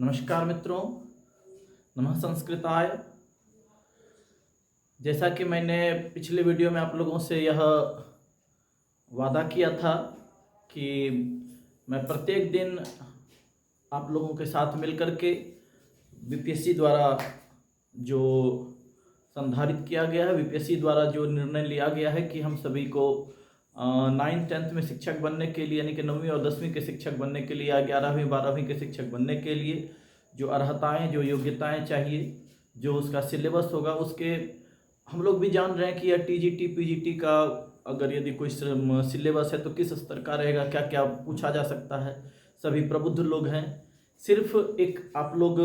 नमस्कार मित्रों, नमः संस्कृताय। जैसा कि मैंने पिछले वीडियो में आप लोगों से यह वादा किया था कि मैं प्रत्येक दिन आप लोगों के साथ मिलकर के बीपीएससी द्वारा जो संधारित किया गया है, बीपीएससी द्वारा जो निर्णय लिया गया है कि हम सभी को 9th-10th में शिक्षक बनने के लिए, यानी कि 9वीं और 10वीं के शिक्षक बनने के लिए या 11वीं 12वीं के शिक्षक बनने के लिए जो अर्हताएं, जो योग्यताएं चाहिए, जो उसका सिलेबस होगा, उसके हम लोग भी जान रहे हैं कि यह टीजीटी पीजीटी का अगर यदि कोई सिलेबस है तो किस स्तर का रहेगा, क्या क्या पूछा जा सकता है। सभी प्रबुद्ध लोग हैं, सिर्फ एक आप लोग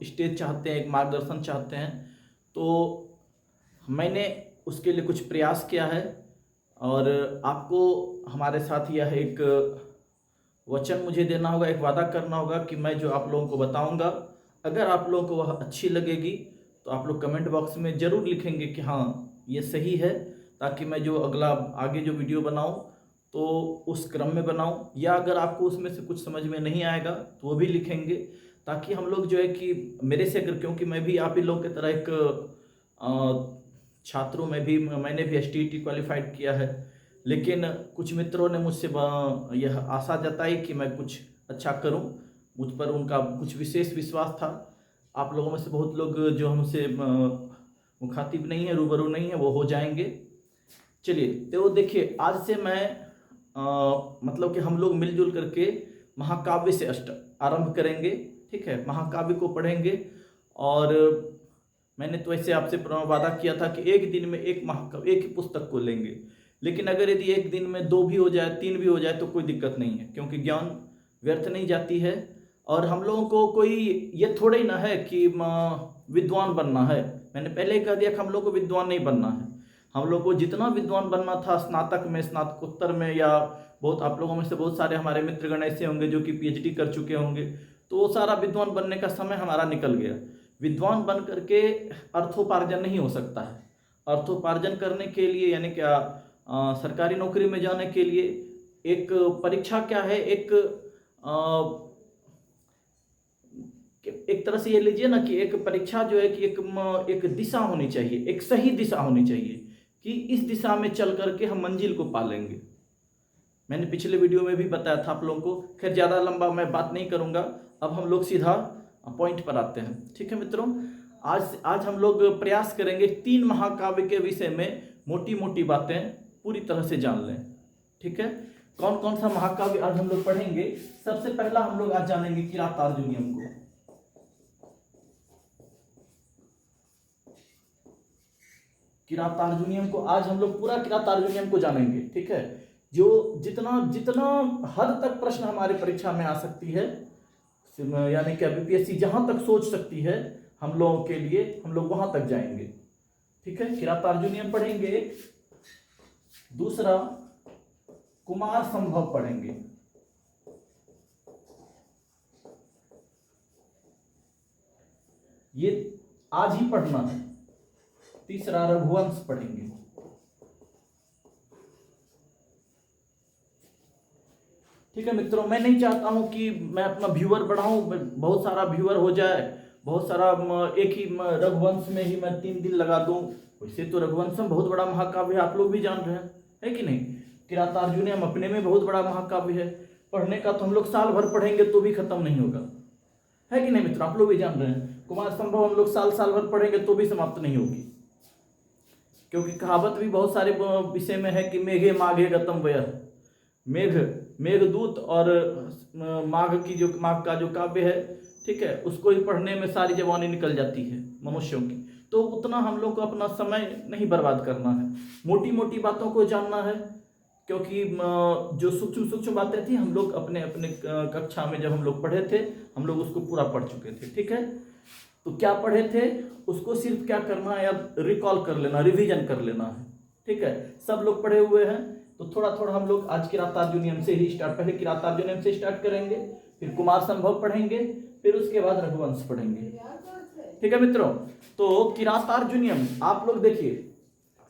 स्टेज चाहते हैं, एक मार्गदर्शन चाहते हैं। तो मैंने उसके लिए कुछ प्रयास किया है और आपको हमारे साथ यह एक वचन मुझे देना होगा, एक वादा करना होगा कि मैं जो आप लोगों को बताऊंगा, अगर आप लोगों को वह अच्छी लगेगी तो आप लोग कमेंट बॉक्स में ज़रूर लिखेंगे कि हाँ ये सही है, ताकि मैं जो अगला आगे जो वीडियो बनाऊं तो उस क्रम में बनाऊं। या अगर आपको उसमें से कुछ समझ में नहीं आएगा तो वो भी लिखेंगे, ताकि हम लोग जो है कि मेरे से अगर, क्योंकि मैं भी आप ही लोग की तरह एक छात्रों में भी मैंने भी एसटीईटी क्वालिफाइड किया है, लेकिन कुछ मित्रों ने मुझसे यह आशा जताई कि मैं कुछ अच्छा करूं। मुझ पर उनका कुछ विशेष विश्वास था। आप लोगों में से बहुत लोग जो हमसे मुखातिब नहीं है, रूबरू नहीं है, वो हो जाएंगे। चलिए, तो देखिए, आज से मैं मतलब कि हम लोग मिलजुल करके महाकाव्य से आरंभ करेंगे। ठीक है, महाकाव्य को पढ़ेंगे। और मैंने तो ऐसे आपसे वादा किया था कि एक दिन में एक महाकाव्य, एक ही पुस्तक को लेंगे, लेकिन अगर यदि एक दिन में 2 भी हो जाए, 3 भी हो जाए तो कोई दिक्कत नहीं है, क्योंकि ज्ञान व्यर्थ नहीं जाती है। और हम लोगों को कोई ये थोड़े ही ना है कि विद्वान बनना है। मैंने पहले ही कह दिया कि हम लोग को विद्वान नहीं बनना है। हम लोग को जितना विद्वान बनना था स्नातक में, स्नातकोत्तर में, या बहुत आप लोगों में से बहुत सारे हमारे मित्रगण ऐसे होंगे जो कि पीएचडी कर चुके होंगे, तो वो सारा विद्वान बनने का समय हमारा निकल गया। विद्वान बन करके अर्थोपार्जन नहीं हो सकता है। अर्थोपार्जन करने के लिए, यानी क्या, सरकारी नौकरी में जाने के लिए एक परीक्षा क्या है, एक तरह से ये लीजिए ना कि एक परीक्षा जो है कि एक दिशा होनी चाहिए, एक सही दिशा होनी चाहिए कि इस दिशा में चल करके हम मंजिल को पा लेंगे। मैंने पिछले वीडियो में भी बताया था आप लोगों को। खैर, ज़्यादा लंबा मैं बात नहीं करूंगा, अब हम लोग सीधा पॉइंट पर आते हैं। ठीक है मित्रों, आज हम लोग प्रयास करेंगे 3 महाकाव्य के विषय में मोटी मोटी बातें पूरी तरह से जान लें। ठीक है, कौन कौन सा महाकाव्य आज हम लोग पढ़ेंगे। सबसे पहला हम लोग आज जानेंगे किरातार्जुनीयम को। किरातार्जुनीयम को आज हम लोग पूरा किरातार्जुनीयम को जानेंगे। ठीक है, जो जितना जितना हद तक प्रश्न हमारे परीक्षा में आ सकती है, यानी कि बीपीएससी जहां तक सोच सकती है हम लोगों के लिए, हम लोग वहां तक जाएंगे। ठीक है, किरातार्जुनीयम पढ़ेंगे। दूसरा, कुमार संभव पढ़ेंगे। ये आज ही पढ़ना है। तीसरा, रघुवंश पढ़ेंगे। ठीक है मित्रों, मैं नहीं चाहता हूं कि मैं अपना व्यूअर बढ़ाऊं, बहुत सारा व्यूअर हो जाए, बहुत सारा एक ही रघुवंश में ही मैं 3 दिन लगा दूं। वैसे तो रघुवंशम बहुत बड़ा महाकाव्य है, आप लोग भी जान रहे हैं, है कि नहीं। किरातार्जुनीयम अपने में बहुत बड़ा महाकाव्य है। पढ़ने का तो हम लोग साल भर पढ़ेंगे तो भी खत्म नहीं होगा, है कि नहीं मित्रों, आप लोग भी जान रहे हैं। कुमार संभव हम लोग साल भर पढ़ेंगे तो भी समाप्त नहीं होगी, क्योंकि कहावत भी बहुत सारे विषय में है कि मेघे माघे गतम व्यय। मेघदूत और माघ का जो काव्य है, ठीक है, उसको ही पढ़ने में सारी जवानी निकल जाती है मनुष्यों की। तो उतना हम लोग को अपना समय नहीं बर्बाद करना है, मोटी मोटी बातों को जानना है, क्योंकि जो सूक्ष्म सूक्ष्म बातें थी हम लोग अपने अपने कक्षा में जब हम लोग पढ़े थे, हम लोग उसको पूरा पढ़ चुके थे। ठीक है, तो क्या पढ़े थे उसको सिर्फ क्या करना है, अब रिकॉल कर लेना, रिवीजन कर लेना है। ठीक है, सब लोग पढ़े हुए हैं तो थोड़ा थोड़ा हम लोग आज किरातार्जुनीयम से ही स्टार्ट, पहले किरातार्जुनीयम से स्टार्ट करेंगे, फिर कुमार संभव पढ़ेंगे, फिर उसके बाद रघुवंश पढ़ेंगे। ठीक है मित्रों, तो किरातार्जुनीयम आप लोग देखिए,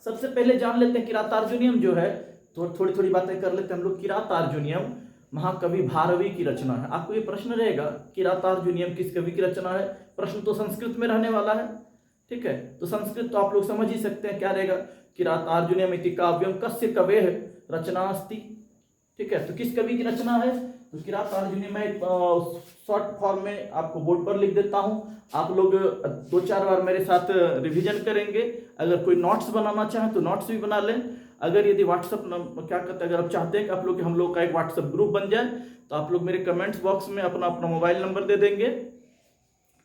सबसे पहले जान लेते हैं किरातार्जुनीयम जो है, तो थोड़ी थोड़ी बातें कर लेते हैं हम लोग। किरातार्जुनीयम महाकवि भारवी की रचना है। आपको ये प्रश्न रहेगा किरातार्जुनीयम किस कवि की रचना है, प्रश्न तो संस्कृत में रहने वाला है। ठीक है, तो संस्कृत तो आप लोग समझ ही सकते हैं क्या रहेगा, किरातार्जुनीयम इति काव्यम कस्य कवेः रचना अस्ति। ठीक है, तो किस कवि की रचना है, तो किरातार्जुनीयम। मैं शॉर्ट फॉर्म में आपको बोर्ड पर लिख देता हूं, आप लोग 2-4 बार मेरे साथ रिवीजन करेंगे। अगर कोई नोट्स बनाना चाहे तो नोट्स भी बना लें। अगर यदि व्हाट्सअप क्या कहते हैं, अगर आप चाहते हैं कि आप लोग हम लोग का एक व्हाट्सअप ग्रुप बन जाए, तो आप लोग मेरे कमेंट्स बॉक्स में अपना अपना मोबाइल नंबर दे देंगे।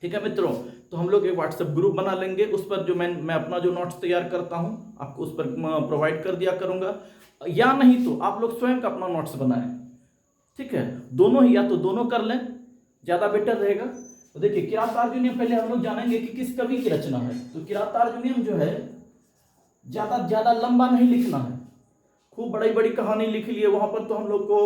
ठीक है मित्रों, तो हम लोग एक व्हाट्सएप ग्रुप बना लेंगे, उस पर जो मैं अपना जो नोट्स तैयार करता हूं आपको उस पर प्रोवाइड कर दिया करूंगा, या नहीं तो आप लोग स्वयं का अपना नोट्स बनाएं। ठीक है, दोनों ही, या तो दोनों कर लें, ज्यादा बेटर रहेगा। तो देखिए किरातार्जुनीयम पहले हम लोग जानेंगे कि किस कवि की रचना है। तो किरातार्जुनीयम जो है ज्यादा लंबा नहीं लिखना है, खूब बड़ी बड़ी कहानी लिख लिए वहां पर तो हम लोग को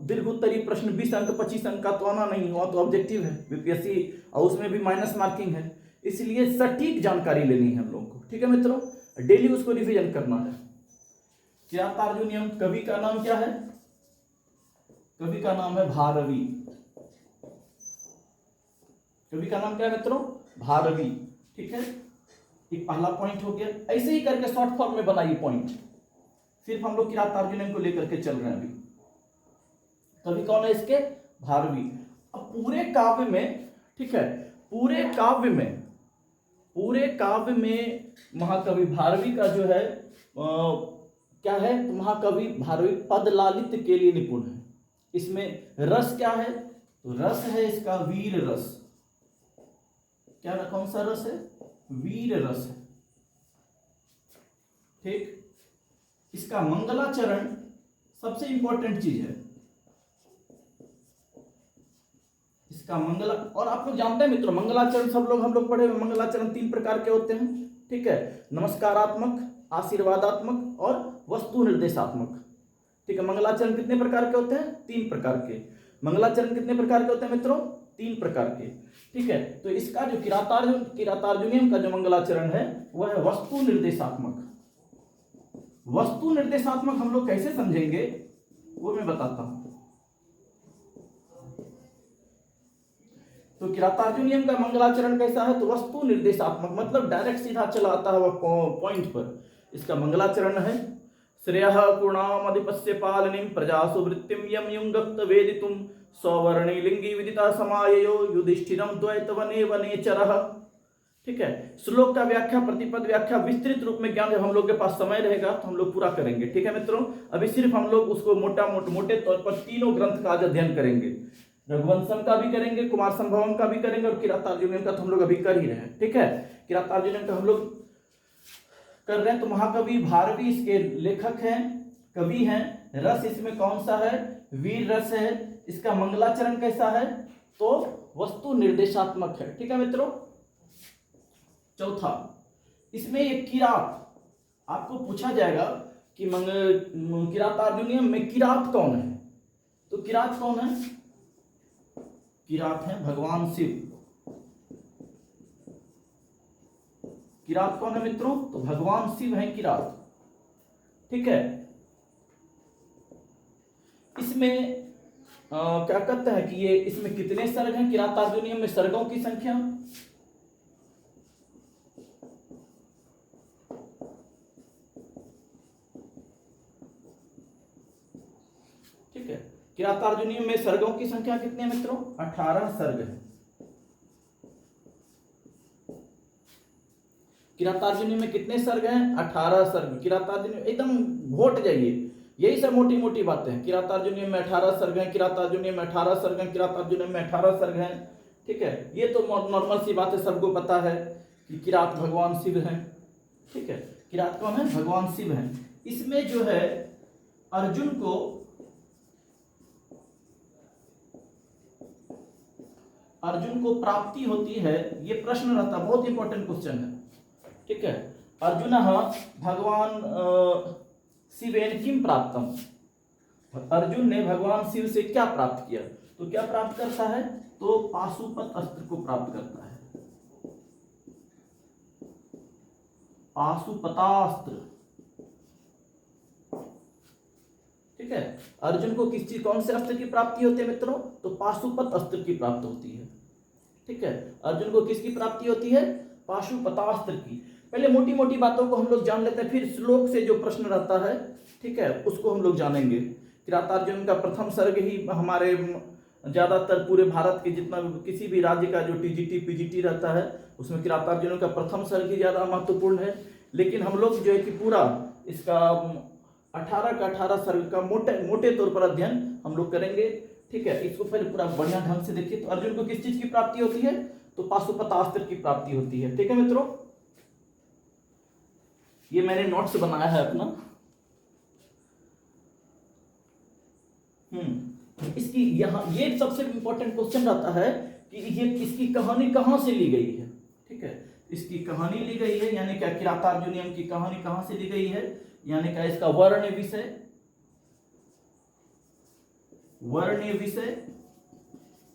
दीर्घोत्तरी प्रश्न 20 अंक 25 अंक का तो आना नहीं, हुआ तो ऑब्जेक्टिव है बीपीएससी और उसमें भी माइनस मार्किंग है, इसलिए सटीक जानकारी लेनी है हम लोग को। ठीक है मित्रों, डेली उसको रिवीजन करना है। किरातार्जुनीयम कवि का नाम क्या है, कवि का नाम है भारवी। कवि का नाम क्या है मित्रों, भारवी। ठीक है, एक पहला पॉइंट हो गया। ऐसे ही करके शॉर्ट फॉर्म में बनाइए पॉइंट, सिर्फ हम लोग किरातार्जुनीयम को लेकर के चल रहे हैं अभी। कवि कौन है इसके, भारवी। अब पूरे काव्य में, ठीक है, पूरे काव्य में महाकवि भारवी का जो है क्या है, तो महाकवि भारवी पद लालित्य के लिए निपुण है। इसमें रस क्या है, तो रस है इसका वीर रस। क्या कौन सा रस है, वीर रस है। ठीक, इसका मंगलाचरण सबसे इंपॉर्टेंट चीज है, इसका मंगला। और आप लोग जानते हैं मित्रों, मंगलाचरण सब लोग हम लोग पढ़े हुए, मंगलाचरण 3 प्रकार के होते हैं। ठीक है, नमस्कारात्मक, आशीर्वादात्मक और वस्तु निर्देशात्मक। ठीक है, मंगलाचरण कितने प्रकार के होते हैं, 3 प्रकार के। मंगलाचरण कितने प्रकार के होते हैं मित्रों, 3 प्रकार के। ठीक है, तो इसका जो किरातार्जुनीयम का जो मंगलाचरण है वह है वस्तु निर्देशात्मक। वस्तु निर्देशात्मक हम लोग कैसे समझेंगे वो मैं बताता हूं। तो किरातार्जुनीयम का मंगलाचरण कैसा है, तो वस्तु निर्देशात्मक, मतलब डायरेक्ट सीधा चला आता है वह पॉइंट पर। इसका मंगलाचरण है श्रेयः पूर्णामधिपस्य पालनीं प्रजासु वृत्तिं यम युंगक्त वेदितुम सवर्णी लिंगी विदिता समाययो युधिष्ठिरं द्वैतवने वनेचरः। ठीक है, श्लोक का व्याख्या, प्रतिपद व्याख्या, विस्तृत रूप में ज्ञान जब हम लोग के पास समय रहेगा तो हम लोग पूरा करेंगे। ठीक है मित्रों, अभी सिर्फ हम लोग उसको मोटे तौर पर तीनों ग्रंथ का आज अध्ययन करेंगे। रघुवंशम का भी करेंगे, कुमार संभवम का भी करेंगे, और किरातार्जुनीयम का तो हम लोग अभी कर ही रहे हैं। ठीक है, किरातार्जुनीयम का हम लोग कर रहे हैं। तो महाकवि भारवी इसके लेखक हैं, कवि हैं। रस इसमें कौन सा है, वीर रस है। इसका मंगलाचरण कैसा है, तो वस्तु निर्देशात्मक है। ठीक है मित्रों, चौथा, इसमें एक किरात आपको पूछा जाएगा कि किरातार्जुनीयम में किरात कौन है, तो किरात कौन है, किरात है भगवान शिव। किरात कौन है मित्रों, तो भगवान शिव है किरात। ठीक है, इसमें क्या कहते हैं कि ये इसमें कितने सर्ग हैं, किरातार्जुनीयम में सर्गों की संख्या, ठीक है, किरातार्जुनीयम में सर्गों की संख्या कितनी है मित्रों, 18 सर्ग है। किरातार्जुनीयम में कितने सर्ग हैं, 18 सर्ग। किरातार्जुनीयम एकदम घोट जाइए, यही सब मोटी मोटी बातें हैं। किरातार्जुनीयम में 18 सर्ग हैं, किरातार्जुनीयम में 18 सर्ग हैं, किरातार्जुनीयम में 18 सर्ग हैं। ठीक है, ये तो नॉर्मल सी बात है, सबको पता है कि किरात भगवान शिव हैं। ठीक है, किरात कौन है, भगवान शिव हैं। इसमें जो है अर्जुन को प्राप्ति होती है, ये प्रश्न रहता, बहुत इंपॉर्टेंट क्वेश्चन है। ठीक है, अर्जुन भगवान शिवेन किम प्राप्तम, अर्जुन ने भगवान शिव से क्या प्राप्त किया, तो क्या प्राप्त करता है, तो पाशुपत अस्त्र को प्राप्त करता है, पाशुपतास्त्र। ठीक है। अर्जुन को किस चीज कौन से अस्त्र की प्राप्ति होती है मित्रों? तो पाशुपत अस्त्र की प्राप्ति होती है। ठीक है, अर्जुन को किसकी प्राप्ति होती है? पाशुपतास्त्र की। पहले मोटी मोटी बातों को हम लोग जान लेते हैं, फिर श्लोक से जो प्रश्न रहता है, ठीक है, उसको हम लोग जानेंगे। किरातार्जुन का प्रथम सर्ग ही हमारे ज्यादातर पूरे भारत के जितना किसी भी राज्य का जो टीजीटी पीजीटी रहता है उसमें किरातार्जुन का प्रथम सर्ग ही ज्यादा महत्वपूर्ण है। लेकिन हम लोग जो है कि पूरा इसका 18 का 18 सर्ग का मोटे तौर पर अध्ययन हम लोग करेंगे। ठीक है, इसको पहले पूरा बढ़िया ढंग से देखिए। तो अर्जुन को किस चीज की प्राप्ति होती है? तो पाशुपतास्त्र की प्राप्ति होती है। ठीक है मित्रों, ये मैंने नोट्स बनाया है अपना। इसकी यहाँ ये सबसे इंपॉर्टेंट क्वेश्चन रहता है कि ये इसकी कहानी कहां से ली गई है। ठीक है, इसकी कहानी ली गई है, यानी क्या किरातार्जुनियम की कहानी कहां से ली गई है, यानी क्या इसका वर्ण विषय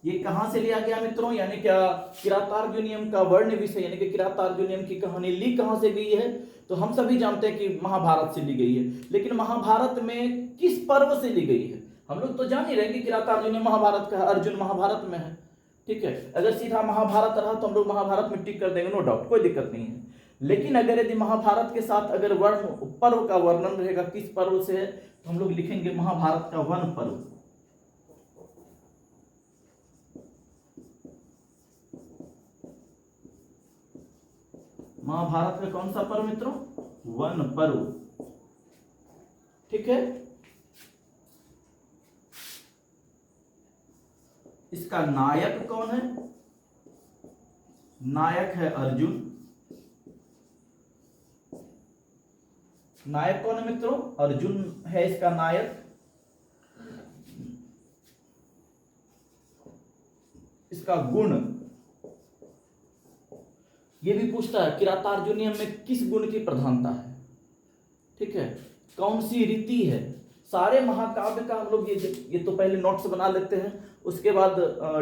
ये कहां से लिया गया मित्रों? यानी क्या किरातार्जुनियम का वर्ण विषय यानी कि किरातार्जुनियम की कहानी ली कहां से गई है? तो हम सभी जानते हैं कि महाभारत से ली गई है, लेकिन महाभारत में किस पर्व से ली गई है? हम लोग तो जान ही रहे कि किरातार्जुनियम महाभारत का है, अर्जुन महाभारत में है। ठीक है, अगर सीधा महाभारत रहा तो हम लोग महाभारत में टिक कर देंगे, नो डाउट, कोई दिक्कत नहीं है। लेकिन अगर यदि महाभारत के साथ अगर पर्व का वर्णन रहेगा किस पर्व से है, तो हम लोग लिखेंगे महाभारत का वन पर्व। महाभारत का कौन सा पर्व मित्रों? वन पर्व। ठीक है, इसका नायक कौन है? नायक है अर्जुन। नायक कौन है मित्रों? अर्जुन है इसका नायक। इसका गुण, ये भी पूछता है किरातार्जुनियम में किस गुण की प्रधानता है। ठीक है, कौन सी रीति है? सारे महाकाव्य का हम लोग ये तो पहले नोट्स बना लेते हैं, उसके बाद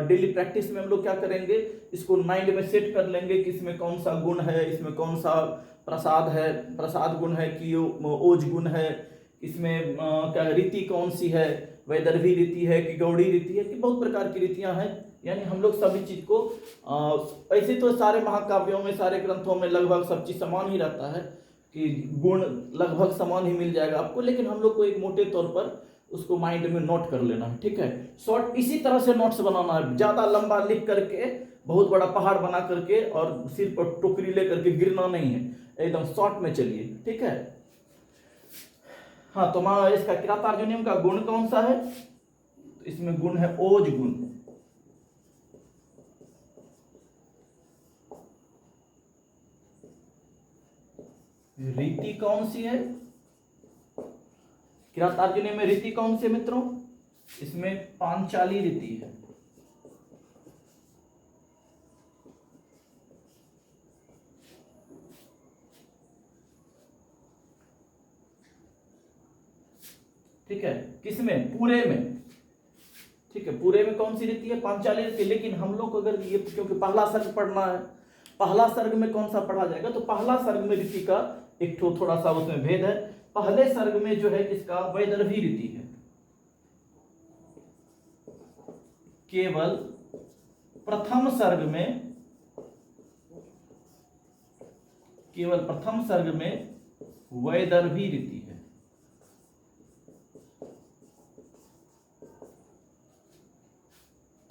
डेली प्रैक्टिस में हम लोग क्या करेंगे, इसको माइंड में सेट कर लेंगे कि इसमें कौन सा गुण है, इसमें कौन सा प्रसाद है, प्रसाद गुण है कि ओज गुण है, इसमें क्या रीति कौन सी है, वैदर्भी रीति है कि गौड़ी रीति है, कि बहुत प्रकार की रीतियां हैं। यानी हम लोग सभी चीज को ऐसे तो सारे महाकाव्यों में सारे ग्रंथों में लगभग सब चीज समान ही रहता है कि गुण लगभग समान ही मिल जाएगा आपको, लेकिन हम लोग को एक मोटे तौर पर उसको माइंड में नोट कर लेना है। ठीक है, शॉर्ट इसी तरह से नोट्स बनाना है, ज्यादा लंबा लिख करके बहुत बड़ा पहाड़ बना करके और सिर पर टोकरी लेकर के गिरना नहीं है, एकदम शॉर्ट में चलिए। ठीक है, हाँ, तो इसका किरातार्जुनियम का गुण कौन सा है? इसमें गुण है ओज गुण। रीति कौन सी है? किरातार्जुनियम में रीति कौन सी है मित्रों? इसमें पांचाली रीति है। ठीक है, किसमें? पूरे में। ठीक है, पूरे में कौन सी रीति है? पांचाली रीति। लेकिन हम लोग को अगर ये क्योंकि पहला सर्ग पढ़ना है, पहला सर्ग में कौन सा पढ़ा जाएगा? तो पहला सर्ग में रीति का एक थोड़ा सा उसमें भेद है। पहले सर्ग में जो है इसका वैदर्भी रीति है, केवल प्रथम सर्ग में वैदर्भी रीति है।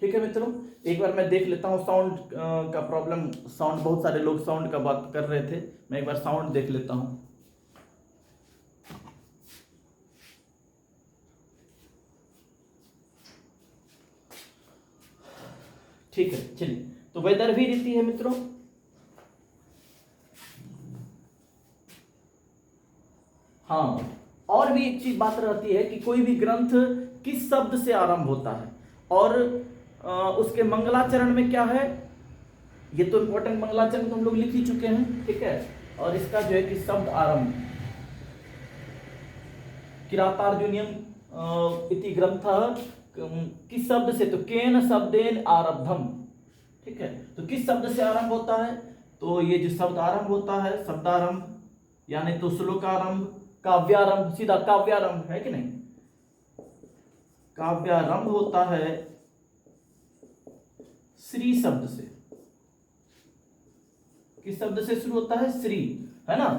ठीक है मित्रों, एक बार मैं देख लेता हूं साउंड का प्रॉब्लम, साउंड बहुत सारे लोग साउंड का बात कर रहे थे, मैं एक बार साउंड देख लेता हूं। ठीक है, चलिए, तो वैदर्भी रीति है मित्रों। हाँ, और भी एक चीज बात रहती है कि कोई भी ग्रंथ किस शब्द से आरंभ होता है और उसके मंगलाचरण में क्या है, ये तो इंपॉर्टेंट मंगलाचरण तो हम लोग लिख ही चुके हैं। ठीक है, और इसका जो है कि शब्द आरंभ, किरातार्जुनियम इति ग्रंथ किस शब्द से? तो केन शब्देन आरब्धम। ठीक है, तो किस शब्द से आरंभ होता है? तो ये जो शब्द आरंभ होता है, शब्दारंभ, यानी तो श्लोकारंभ, काव्यारंभ, सीधा काव्यारंभ है कि नहीं? काव्यारंभ होता है श्री शब्द से। किस शब्द से शुरू होता है? श्री, है ना।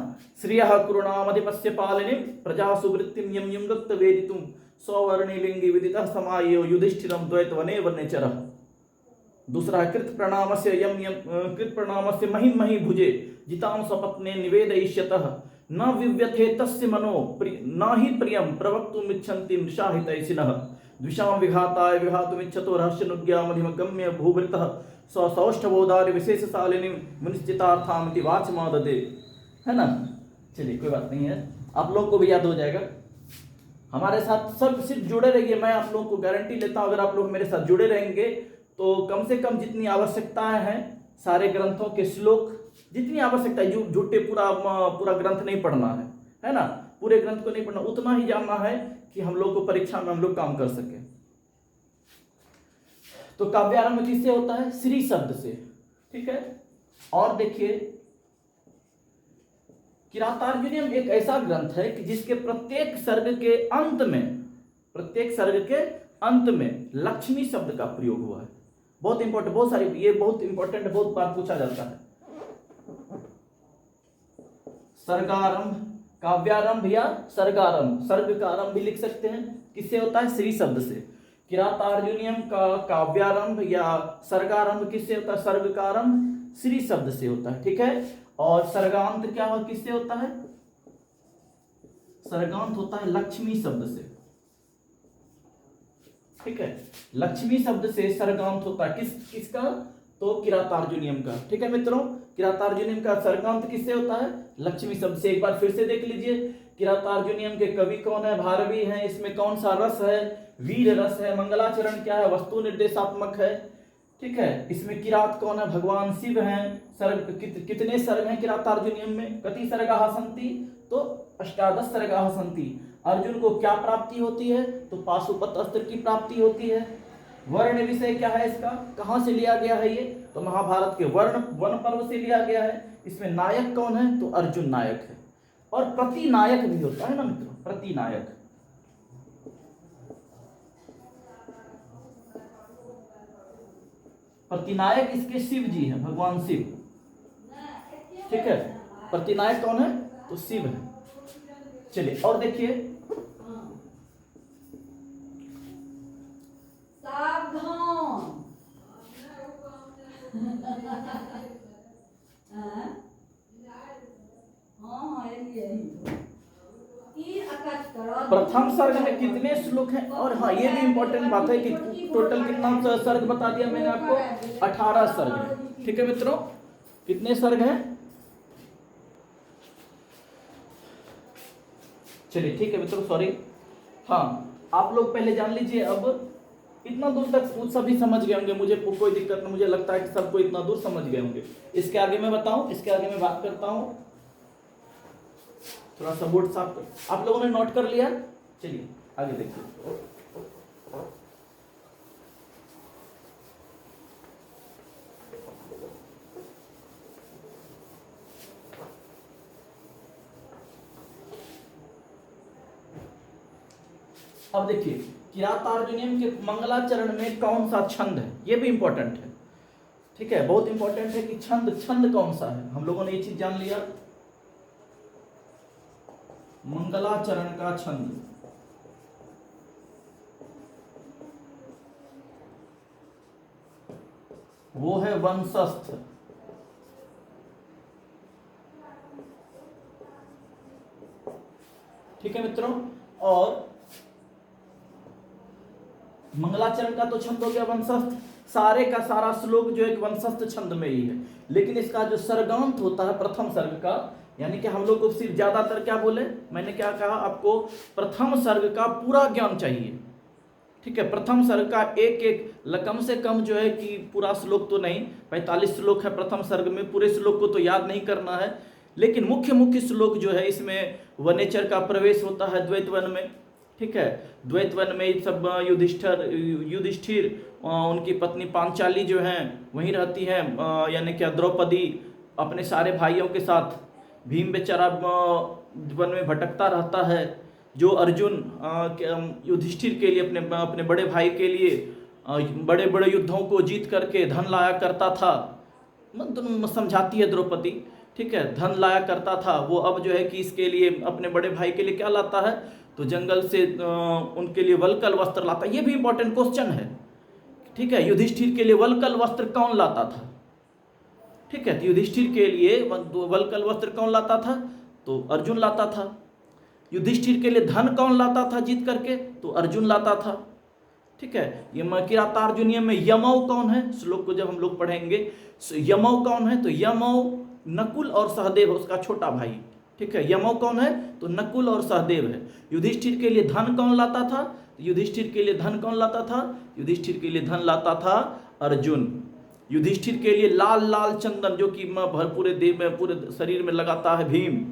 श्रियः कुरुणामधिपस्य पालिनी प्रजा सुवृत्तिम यम यम दत्त वेदितुम सौवर्णी लिंगी विदितः समायो युधिष्ठिरम द्वैतवने वनेचरः। दूसरा है कृत प्रणामस्य यम यम कृत प्रणामस्य महिम मही भुजे जिताम स्वपत्ने निवेदयिष्यतः न विव्यथे तस्य मनो न हि प्रियम प्रवक्तुम इच्छन्ति मृषाहितैषिणः द्विषाम विघाताय विघातुमिच्छतो रहस्यनुज्ञामधिगम्य भूभृतः सौष्ठवोदार्य विशेषशालिनी मुनिश्चितार्थामिति वाचमाददे, है ना। चलिए कोई बात नहीं है, आप लोग को भी याद हो जाएगा। हमारे साथ सब सिर्फ जुड़े रहिए, मैं आप लोगों को गारंटी लेता हूं अगर आप लोग मेरे साथ जुड़े रहेंगे तो कम से कम जितनी आवश्यकताएं हैं सारे ग्रंथों के श्लोक, जितनी आवश्यकता है, झूठे पूरा ग्रंथ नहीं पढ़ना है ना, पूरे ग्रंथ को नहीं पढ़ना, उतना ही जानना है कि हम लोग को परीक्षा में हम लोग काम कर सके। तो काव्यारंभ किससे होता है? श्री शब्द से, ठीक है। और देखिए किरातार्जुनीयम एक ऐसा ग्रंथ है कि जिसके प्रत्येक सर्ग के अंत में लक्ष्मी शब्द का प्रयोग हुआ है। बहुत इंपॉर्टेंट, बहुत सारी, ये बहुत इंपॉर्टेंट, बहुत बार पूछा जाता है। सर्गारंभ, काव्यारंभ या सर्गारंभ, सर्ग का आरंभ भी लिख सकते हैं, किससे होता है? श्री शब्द से। किरातार्जुनीयम का काव्यारंभ या सर्गारंभ किससे होता है? सर्ग का आरंभ श्री शब्द से होता है, ठीक है। और सर्गांत क्या हो, किससे होता है? सर्गांत होता है लक्ष्मी शब्द से, ठीक है। लक्ष्मी शब्द से सर्गांत होता है किसका? तो किरातार्जुनीयम का, ठीक है मित्रों। किरातार्जुनीयम का सर्गांत किससे होता है? लक्ष्मी शब्द से। एक बार फिर से देख लीजिए, किरातार्जुनीयम के कवि कौन है? भारवी हैं। इसमें कौन सा रस है? वीर रस है। मंगलाचरण क्या है? वस्तु निर्देशात्मक है, ठीक है। इसमें किरात कौन है? भगवान शिव हैं। सर्ग कितने सर्ग हैं किरातार्जुनीयम में? कति सर्गाः सन्ति? तो 18 सर्गाः सन्ति। अर्जुन को क्या प्राप्ति होती है? तो पाशुपत अस्त्र की प्राप्ति होती है। वर्ण विषय क्या है इसका? कहां से लिया गया है ये? तो महाभारत के वन पर्व से लिया गया है। इसमें नायक कौन है? तो अर्जुन नायक है। और प्रतिनायक भी होता है ना मित्रों, प्रतिनायक। प्रतिनायक इसके शिव जी हैं, भगवान शिव, ठीक है। प्रतिनायक कौन है? तो शिव है। चलिए और देखिए, प्रथम सर्ग में कितने श्लोक हैं? और हाँ ये भी इंपॉर्टेंट बात है कि टोटल कितना सर्ग बता दिया मैंने आपको? 18 सर्ग है, ठीक है मित्रों। कितने सर्ग हैं? चलिए ठीक है मित्रों, सॉरी। हाँ आप लोग पहले जान लीजिए, अब इतना दूर तक सभी समझ गए होंगे, मुझे कोई दिक्कत नहीं, मुझे लगता है कि सबको इतना दूर समझ गए होंगे। इसके आगे मैं बताऊं, इसके आगे मैं बात करता हूं, थोड़ा सा बोर्ड साफ कर। आप लोगों ने नोट कर लिया? चलिए आगे देखिए। अब देखिए किरातार्जुनीयम के मंगलाचरण में कौन सा छंद है, ये भी इंपॉर्टेंट है, ठीक है। बहुत इंपॉर्टेंट है कि छंद कौन सा है। हम लोगों ने ये चीज जान लिया। मंगलाचरण का छंद वो है वंशस्थ, ठीक है मित्रों। और मंगलाचरण का तो छंद हो गया वंशस्थ, सारे का सारा श्लोक जो एक वंशस्थ छंद में ही है। लेकिन इसका जो सर्गांत होता है प्रथम सर्ग का, यानी कि हम लोग को सिर्फ ज्यादातर क्या बोले, मैंने क्या कहा आपको? प्रथम सर्ग का पूरा ज्ञान चाहिए, ठीक है। प्रथम सर्ग का एक कम से कम जो है कि पूरा श्लोक तो नहीं, 45 श्लोक है प्रथम सर्ग में, पूरे श्लोक को तो याद नहीं करना है। लेकिन मुख्य श्लोक जो है, इसमें वनेचर का प्रवेश होता है द्वैत वन में, ठीक है। द्वैत वन में सब युधिष्ठिर उनकी पत्नी पांचाली जो हैं वहीं रहती हैं, यानी क्या द्रौपदी अपने सारे भाइयों के साथ, भीम बेचारा वन में भटकता रहता है, जो अर्जुन युधिष्ठिर के लिए, अपने अपने बड़े भाई के लिए बड़े बड़े युद्धों को जीत करके धन लाया करता था, मतलब समझाती है द्रौपदी, ठीक है, धन लाया करता था, वो अब जो है कि इसके लिए अपने बड़े भाई के लिए क्या लाता है, तो जंगल से उनके लिए वलकल वस्त्र लाता है। ये भी इंपॉर्टेंट क्वेश्चन है, ठीक है, युधिष्ठिर के लिए वलकल वस्त्र कौन लाता था, ठीक है, तो युधिष्ठिर के लिए वलकल वस्त्र कौन लाता था, तो अर्जुन लाता था। युधिष्ठिर के लिए धन कौन लाता था जीत करके, तो अर्जुन लाता था, ठीक है। ये किरातार्जुनीय में यमौ कौन है, श्लोक को जब हम लोग पढ़ेंगे, यमौ कौन है, तो यमौ नकुल और सहदेव है, उसका छोटा भाई, ठीक है। यमौ कौन है, तो नकुल और सहदेव है। युधिष्ठिर के लिए धन कौन लाता था, युधिष्ठिर के लिए धन कौन लाता था, युधिष्ठिर के लिए धन लाता था अर्जुन। युधिष्ठिर के लिए लाल लाल चंदन, जो कि पूरे देह में, पूरे शरीर में लगाता है भीम,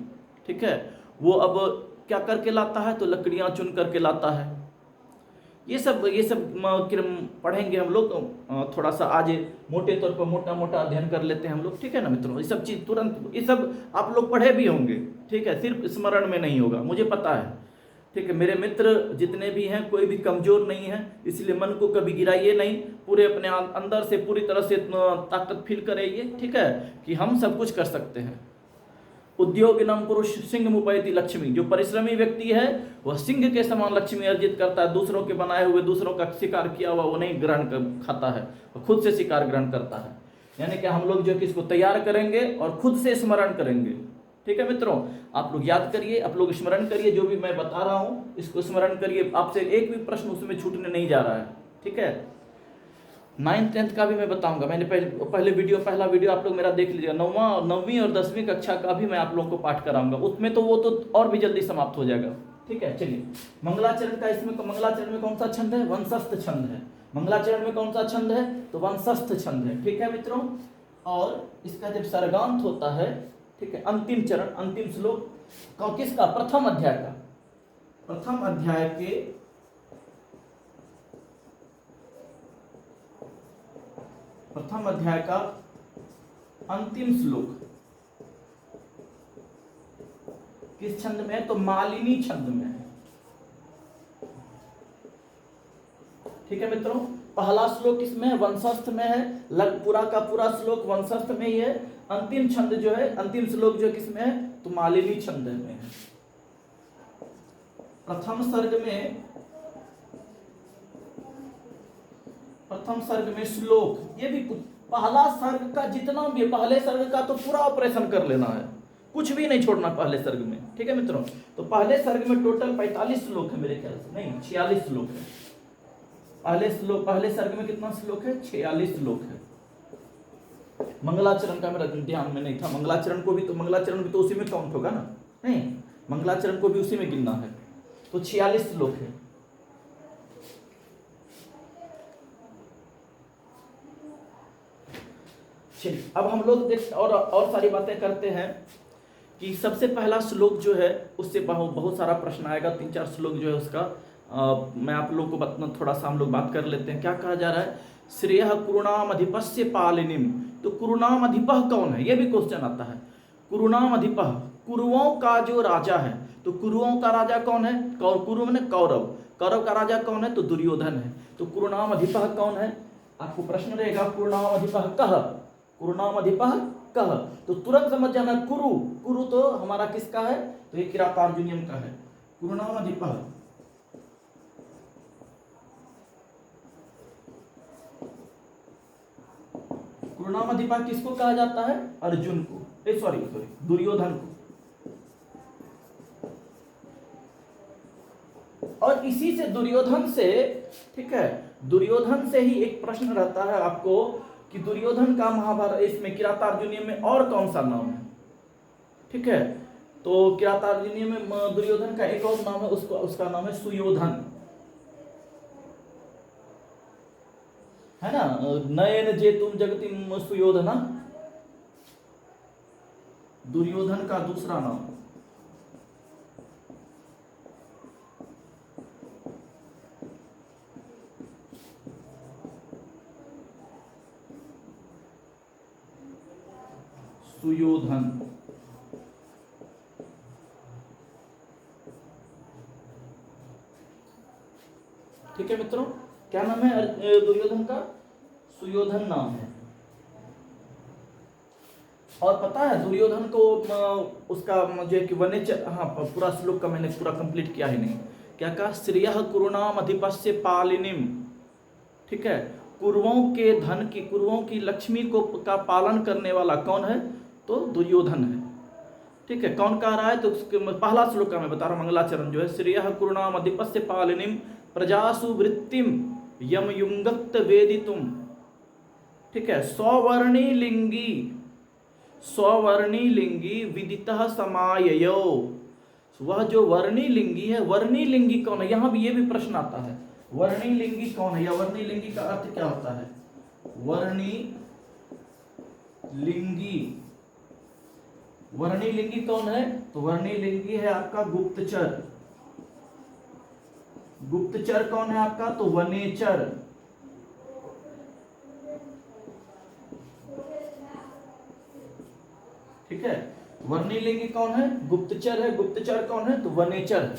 ठीक है, वो अब क्या करके लाता है, तो लकड़ियां चुन करके लाता है। ये सब पढ़ेंगे हम लोग, थोड़ा सा आज मोटे तौर पर मोटा मोटा अध्ययन कर लेते हैं हम लोग, ठीक है ना मित्रों। ये सब चीज़ तुरंत, ये सब आप लोग पढ़े भी होंगे, ठीक है, सिर्फ स्मरण में नहीं होगा, मुझे पता है, ठीक है। मेरे मित्र जितने भी हैं, कोई भी कमज़ोर नहीं है, इसलिए मन को कभी गिराइए नहीं, पूरे अपने अंदर से पूरी तरह से ताकत फील करेंगे, ठीक है, कि हम सब कुछ कर सकते हैं। उद्योगिनम पुरुष सिंह मुपैति लक्ष्मी, जो परिश्रमी व्यक्ति है वह सिंह के समान लक्ष्मी अर्जित करता है। दूसरों के बनाए हुए, दूसरों का शिकार किया हुआ वो नहीं ग्रहण खाता है, वह खुद से शिकार ग्रहण करता है। यानी कि हम लोग जो कि इसको तैयार करेंगे और खुद से स्मरण करेंगे, ठीक है मित्रों। आप लोग याद करिए, आप लोग स्मरण करिए, जो भी मैं बता रहा हूँ इसको स्मरण करिए, आपसे एक भी प्रश्न उसमें छूटने नहीं जा रहा है, ठीक है। 9th 10th का भी मैं बताऊंगा, मैंने पहला वीडियो आप लोग मेरा देख लीजिएगा। 9वीं और 10वीं कक्षा का भी मैं आप लोगों को पाठ कराऊंगा, उसमें तो वो तो और भी जल्दी समाप्त हो जाएगा, ठीक है। चलिए, मंगलाचरण का, इसमें मंगलाचरण में कौन सा छंद है, वंशस्थ छंद है। मंगलाचरण में कौन सा छंद है, तो वंशस्थ छंद है, ठीक है मित्रों। और इसका जब सर्गांत होता है, ठीक है, अंतिम चरण, अंतिम श्लोक किसका, प्रथम अध्याय का, प्रथम अध्याय के प्रथम अध्याय का अंतिम श्लोक किस छंद में है, तो मालिनी छंद में है, ठीक है मित्रों। पहला श्लोक किसमें है, वंशस्थ में है, पूरा का पूरा श्लोक वंशस्थ में ही है। अंतिम छंद जो है, अंतिम श्लोक जो किसमें है, तो मालिनी छंद में है। प्रथम सर्ग में श्लोक, ये भी पहला सर्ग का जितना भी, पहले सर्ग का तो पूरा ऑपरेशन कर लेना है, कुछ भी नहीं छोड़ना पहले सर्ग में, ठीक है मित्रों। तो पहले सर्ग में टोटल 45 श्लोक है मेरे ख्याल से, नहीं 46 श्लोक है। पहले सर्ग में कितना श्लोक है, 46 श्लोक है। मंगलाचरण का मेरा ध्यान में नहीं था, मंगलाचरण भी तो उसी में काउंट होगा ना, नहीं, मंगलाचरण को भी उसी में गिनना है, तो 46 श्लोक है। अब हम लोग और सारी बातें करते हैं कि सबसे पहला श्लोक जो है उससे बहुत सारा प्रश्न आएगा, 3-4 श्लोक जो है उसका मैं आप लोगों को थोड़ा सा हम लोग बात कर लेते हैं। क्या कहा जा रहा है, श्रेयः कुरुणाम अधिपस्य पालिनीम, तो कुरुणाम अधिपः कौन है, ये भी क्वेश्चन आता है। कुरुणाम अधिपः, कुरुओं का जो राजा है, तो कुरुओं का राजा कौन है, कुरु माने कौरव, कौरव का राजा कौन है, तो दुर्योधन है। तो कुरुणाम अधिपः कौन है, आपको प्रश्न रहेगा, कुरुणाम अधिपः कः, कुरुनाम अधिपः कः, तो तुरंत समझ जाना, कुरु तो हमारा किसका है, तो ये किरातार्जुनीयम का है। कुरुनाम अधिपः, कुरुनाम अधिपः किसको कहा जाता है, अर्जुन को, सॉरी दुर्योधन को। और इसी से दुर्योधन से, ठीक है, दुर्योधन से ही एक प्रश्न रहता है आपको कि दुर्योधन का महाभारत, इसमें किरातार्जुनीय में और कौन सा नाम है, ठीक है। तो किरातार्जुनीय में दुर्योधन का एक और नाम है, उसका नाम है सुयोधन, है ना, नयन जे तुम जगति सुयोधना, दुर्योधन का दूसरा नाम। सुयोधन, ठीक है मित्रों, क्या नाम है दुर्योधन का? सुयोधन नाम है। और पता है दुर्योधन को उसका मुझे कि वनेचर, हाँ पूरा श्लोक का मैंने पूरा कंप्लीट किया ही नहीं। क्या कहा? श्रियः कुरुणाम अधिपस्य पालिनीम। ठीक है, कुरुओं के धन की, कुरुओं की लक्ष्मी को का पालन करने वाला कौन है? तो दुर्योधन है। ठीक है, कौन कह रहा है? तो पहला श्लोक का मैं बता रहा हूं, मंगलाचरण जो है, श्रियः कुरुणाम अधिपस्य पालिनीम प्रजासु वृत्तिम यम युंगक्त वेदितुम। ठीक है, सवर्णी लिंगी विदितः समाययो। वह जो वर्णी लिंगी है, वर्णी लिंगी कौन है? यहां भी ये भी प्रश्न आता है, वर्णी लिंगी कौन है, या वर्णी लिंगी का अर्थ क्या होता है? वर्णी लिंगी कौन है? तो वर्णी लिंगी है आपका गुप्तचर। गुप्तचर कौन है आपका? तो वनेचर। ठीक है, वर्णी लिंगी कौन है? गुप्तचर है। गुप्तचर कौन है? तो वनेचर है।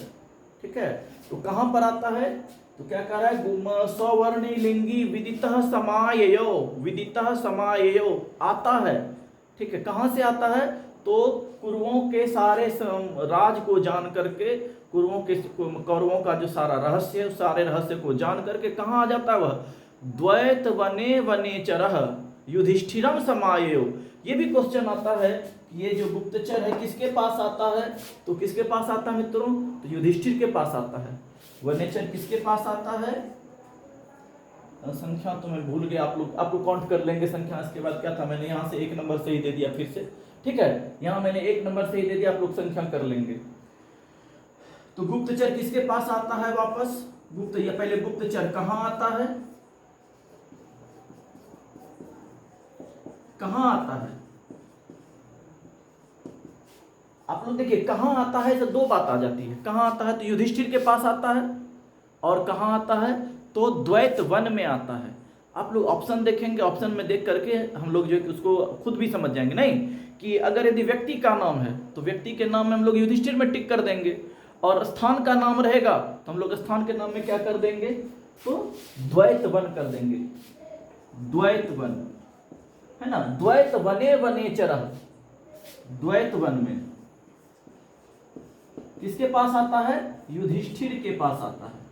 ठीक है, तो कहां पर आता है? तो क्या कह रहा है? सवर्णी लिंगी विदितः समाययो, विदितः समाययो आता है। ठीक है, कहां से आता है? तो कुरुओं के सारे राज को जान करके, कुरुओं के कौरवों का जो सारा रहस्य है, सारे रहस्य को जान करके कहां आ जाता है वह? द्वैत वने वनेचरः युधिष्ठिरम समाययो। ये भी क्वेश्चन आता है, ये जो गुप्तचर है किसके पास आता है? तो किसके पास आता है मित्रों? तो युधिष्ठिर के पास आता है। वनेचर किसके पास आता है? संख्या तो मैं भूल गया, आप लोग आपको काउंट कर लेंगे संख्या। इसके बाद क्या था, मैंने यहाँ से 1 नंबर से ही दे दिया फिर से। ठीक है, यहाँ मैंने 1 नंबर से ही दे दिया, आप लोग संख्या कर लेंगे। तो गुप्तचर किसके पास आता है वापस? या पहले गुप्तचर कहां आता है? कहां आता है? आप लोग देखिए, कहां आता है तो 2 बात आ जाती है। कहां आता है? तो युधिष्ठिर के पास आता है। और कहां आता है? तो द्वैत वन में आता है। आप लोग ऑप्शन देखेंगे, ऑप्शन में देख करके हम लोग जो है उसको खुद भी समझ जाएंगे। नहीं कि अगर यदि व्यक्ति का नाम है तो व्यक्ति के नाम में हम लोग युधिष्ठिर में टिक कर देंगे, और स्थान का नाम रहेगा तो हम लोग स्थान के नाम में क्या कर देंगे? तो द्वैत वन कर देंगे। द्वैत वन है ना, द्वैत वने वनेचरः, द्वैत वन में किसके पास आता है? युधिष्ठिर के पास आता है।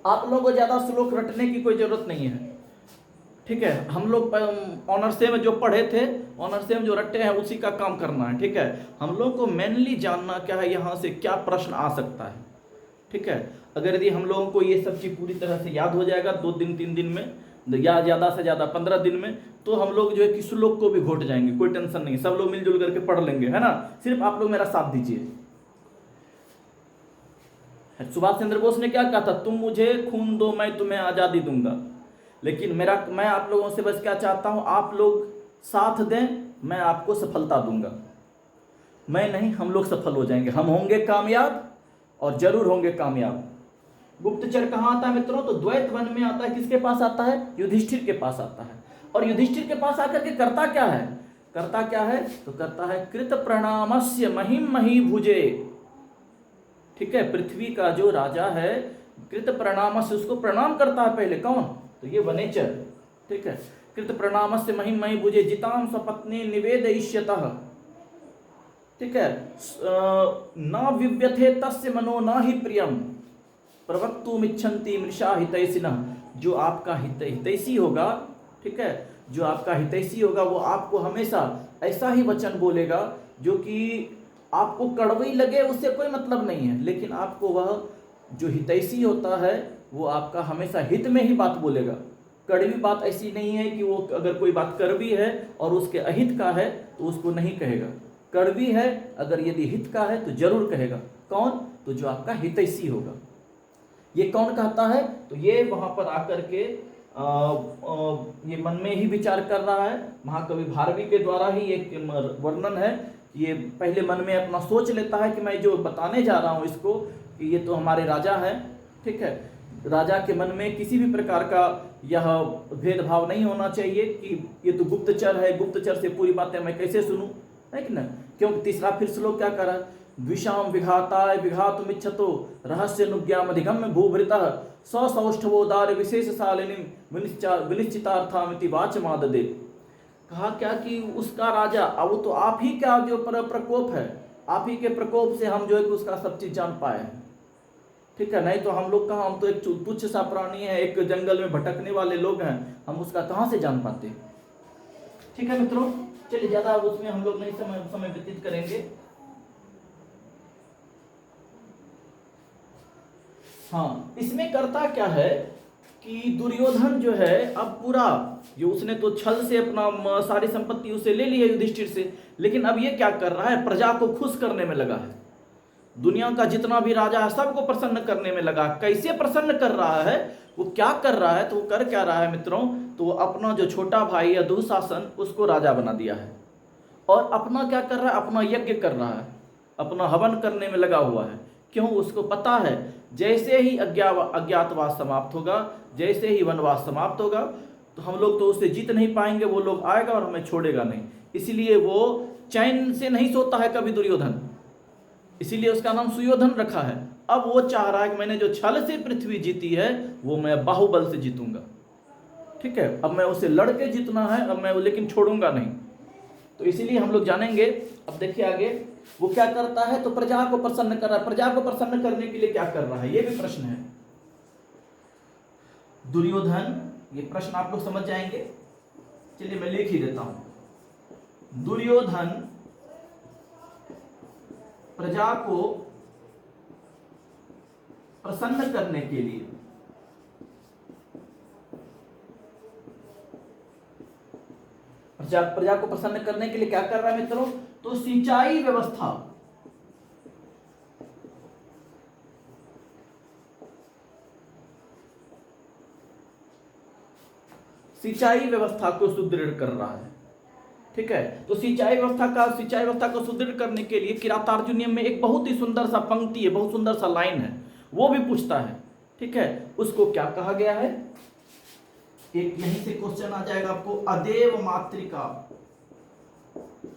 आप लोगों को ज्यादा श्लोक रटने की कोई जरूरत नहीं है। ठीक है, हम लोग ऑनर्स में जो पढ़े थे, ऑनर्स में जो रटे हैं उसी का काम करना है। ठीक है, हम लोग को मेनली जानना क्या है, यहाँ से क्या प्रश्न आ सकता है। ठीक है, अगर यदि हम लोगों को ये सब चीज पूरी तरह से याद हो जाएगा 2 दिन 3 दिन में, या ज्यादा से ज्यादा 15 दिन में, तो हम लोग जो है कि श्लोक को भी घोट जाएंगे। कोई टेंशन नहीं, सब लोग मिलजुल करके पढ़ लेंगे, है ना। सिर्फ आप लोग मेरा साथ दीजिए। सुभाष चंद्र बोस ने क्या कहा था? तुम मुझे खून दो, मैं तुम्हें आजादी दूंगा। लेकिन मैं आप लोगों से बस क्या चाहता हूं, आप लोग साथ दें, मैं आपको सफलता दूंगा। मैं नहीं, हम लोग सफल हो जाएंगे, हम होंगे कामयाब, और जरूर होंगे कामयाब। गुप्तचर कहां आता है मित्रों? तो द्वैत वन में आता है। किसके पास आता है? युधिष्ठिर के पास आता है। और युधिष्ठिर के पास आकर के करता क्या है? करता क्या है? तो करता है कृत प्रणामस्य महिम मही भुजे। ठीक है, पृथ्वी का जो राजा है, कृत प्रणामस्य, उसको प्रणाम करता है पहले। कौन? तो ये वनेचर। ठीक है, कृत प्रणामस्य महिम मही भुजे जिताम स्वपत्नी निवेदयिष्यतः। ठीक है, न विव्यथे तस्य मनो न ही प्रियम प्रवक्तुम इच्छन्ति मृषा हितैषिनः। जो आपका हितैषी होगा, ठीक है, जो आपका हितैषी होगा वो आपको हमेशा ऐसा ही वचन बोलेगा जो कि आपको कड़वी लगे, उससे कोई मतलब नहीं है, लेकिन आपको वह जो हितैषी होता है वो आपका हमेशा हित में ही बात बोलेगा। कड़वी बात ऐसी नहीं है कि वो अगर कोई बात कड़वी है और उसके अहित का है तो उसको नहीं कहेगा। कड़वी है, अगर यदि हित का है तो जरूर कहेगा। कौन? तो जो आपका हितैषी होगा। ये कौन कहता है? तो ये वहां पर आकर के ये मन में ही विचार कर रहा है। महाकवि भारवी के द्वारा ही एक वर्णन है। ये पहले मन में अपना सोच लेता है कि मैं जो बताने जा रहा हूं इसको, कि ये तो हमारे राजा हैं। ठीक है, राजा के मन में किसी भी प्रकार का यह भेदभाव नहीं होना चाहिए कि ये तो गुप्तचर है, गुप्तचर से पूरी बातें मैं कैसे सुनूं। है कि ना। क्योंकि तीसरा फिर श्लोक क्या कर रहा है, द्विषाम विघाताय विघातुमिच्छतो रहस्य नुज्ञाम अधिगम्य भूभृतः सौष्ठवोदार विशेष शालिनी विनिश्चितार्थामिति वाचमाददे। कहा क्या कि उसका राजा, अब वो तो आप ही का जो प्रकोप है, आप ही के प्रकोप से हम जो है कि उसका सब चीज जान पाए हैं, ठीक है। नहीं तो हम लोग कहाँ, हम तो एक तुच्छ सा प्राणी है, एक जंगल में भटकने वाले लोग हैं, हम उसका कहाँ से जान पाते। ठीक है मित्रों, चलिए ज्यादा उसमें हम लोग नहीं समय व्यतीत करेंगे। हाँ, इसमें करता क्या है कि दुर्योधन जो है अब पूरा जो उसने तो छल से अपना सारी संपत्ति उसे ले ली है युधिष्ठिर से, लेकिन अब ये क्या कर रहा है, प्रजा को खुश करने में लगा है। दुनिया का जितना भी राजा है सबको प्रसन्न करने में लगा। कैसे प्रसन्न कर रहा है, वो क्या कर रहा है, तो वो कर क्या रहा है मित्रों, तो अपना जो छोटा भाई है दुशासन उसको राजा बना दिया है, और अपना क्या कर रहा है, अपना यज्ञ कर रहा है, अपना हवन करने में लगा हुआ है। क्यों, उसको पता है जैसे ही अज्ञातवास समाप्त होगा, जैसे ही वनवास समाप्त होगा, तो हम लोग तो उससे जीत नहीं पाएंगे, वो लोग आएगा और हमें छोड़ेगा नहीं। इसलिए वो चैन से नहीं सोता है कभी दुर्योधन, इसीलिए उसका नाम सुयोधन रखा है। अब वो चाह रहा है कि मैंने जो छल से पृथ्वी जीती है वो मैं बाहुबल से जीतूंगा, ठीक है। अब मैं उसे लड़के जीतना है, अब मैं लेकिन छोड़ूंगा नहीं। तो इसीलिए हम लोग जानेंगे। अब देखिए आगे वो क्या करता है, तो प्रजा को प्रसन्न कर रहा है। प्रजा को प्रसन्न करने के लिए क्या कर रहा है, ये भी प्रश्न है। दुर्योधन, ये प्रश्न आप लोग समझ जाएंगे, चलिए मैं लिख ही देता हूं। दुर्योधन प्रजा को प्रसन्न करने के लिए प्रजा को प्रसन्न करने के लिए क्या कर रहा है मित्रों, तो सिंचाई व्यवस्था, सिंचाई व्यवस्था को सुदृढ़ कर रहा है, ठीक है। तो सिंचाई व्यवस्था को सुदृढ़ करने के लिए किरातार्जुनीय में एक बहुत ही सुंदर सा पंक्ति है, बहुत सुंदर सा लाइन है, वो भी पूछता है, ठीक है। उसको क्या कहा गया है, एक यहीं से क्वेश्चन आ जाएगा आपको। अदेव मातृका,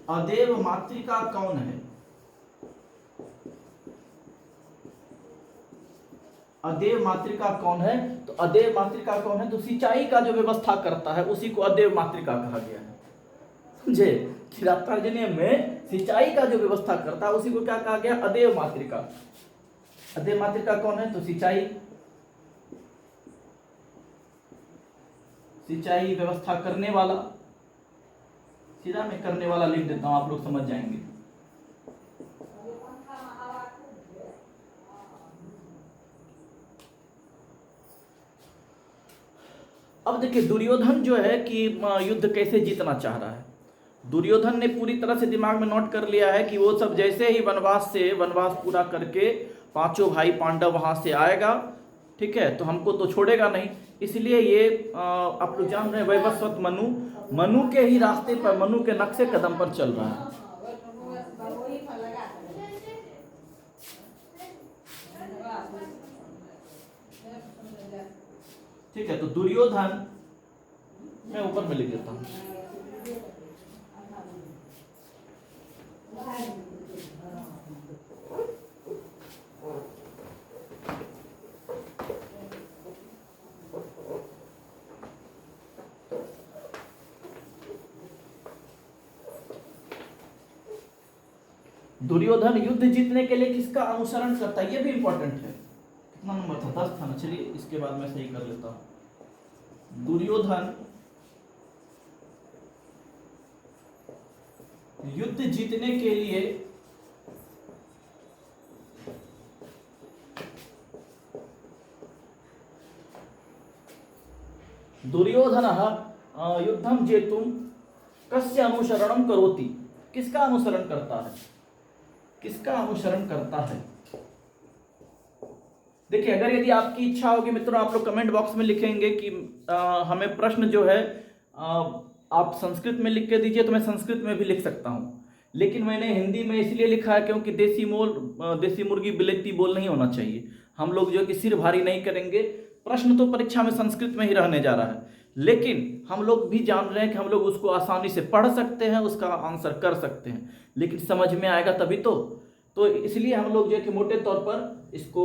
अदेव मातृका कौन है, अदेव मातृका कौन है, तो अदेव मातृका कौन है, तो सिंचाई का जो व्यवस्था करता है उसी को अदेव मातृका कहा गया है, समझे। किरातार्जुनीय में सिंचाई का जो व्यवस्था करता है उसी को क्या कहा गया, अदेव मातृका। अदेव मातृका कौन है, तो सिंचाई व्यवस्था करने वाला, सीधा मैं करने वाला लिख देता हूं, आप लोग समझ जाएंगे। अब देखिए दुर्योधन जो है कि युद्ध कैसे जीतना चाह रहा है। दुर्योधन ने पूरी तरह से दिमाग में नोट कर लिया है कि वो सब जैसे ही वनवास पूरा करके पांचों भाई पांडव वहां से आएगा, ठीक है, तो हमको तो छोड़ेगा नहीं। इसलिए ये आप लोग जान रहे हैं वैवस्वत मनु के ही रास्ते पर, मनु के नक्शे कदम पर चल रहा है। ठीक है, तो दुर्योधन, मैं ऊपर में लिख देता हूं। दुर्योधन युद्ध जीतने के लिए किसका अनुसरण करता है, ये भी इंपॉर्टेंट है। कितना नंबर था, 10 था ना, चलिए इसके बाद मैं सही कर लेता हूं। दुर्योधन युद्ध जीतने के लिए दुर्योधनः युद्धम जेतुम कस्य अनुसरणम करोति, किसका अनुसरण करता है, किसका अनुसरण करता है। देखिए अगर यदि आपकी इच्छा होगी मित्रों, आप लोग कमेंट बॉक्स में लिखेंगे कि हमें प्रश्न जो है आप संस्कृत में लिख के दीजिए, तो मैं संस्कृत में भी लिख सकता हूं, लेकिन मैंने हिंदी में इसलिए लिखा है क्योंकि देसी मुर्गी बिलेती बोल नहीं होना चाहिए। हम लोग जो कि सिर भारी नहीं करेंगे, प्रश्न तो परीक्षा में संस्कृत में ही रहने जा रहा है, लेकिन हम लोग भी जान रहे हैं कि हम लोग उसको आसानी से पढ़ सकते हैं, उसका आंसर कर सकते हैं, लेकिन समझ में आएगा तभी तो इसलिए हम लोग जो है कि मोटे तौर पर इसको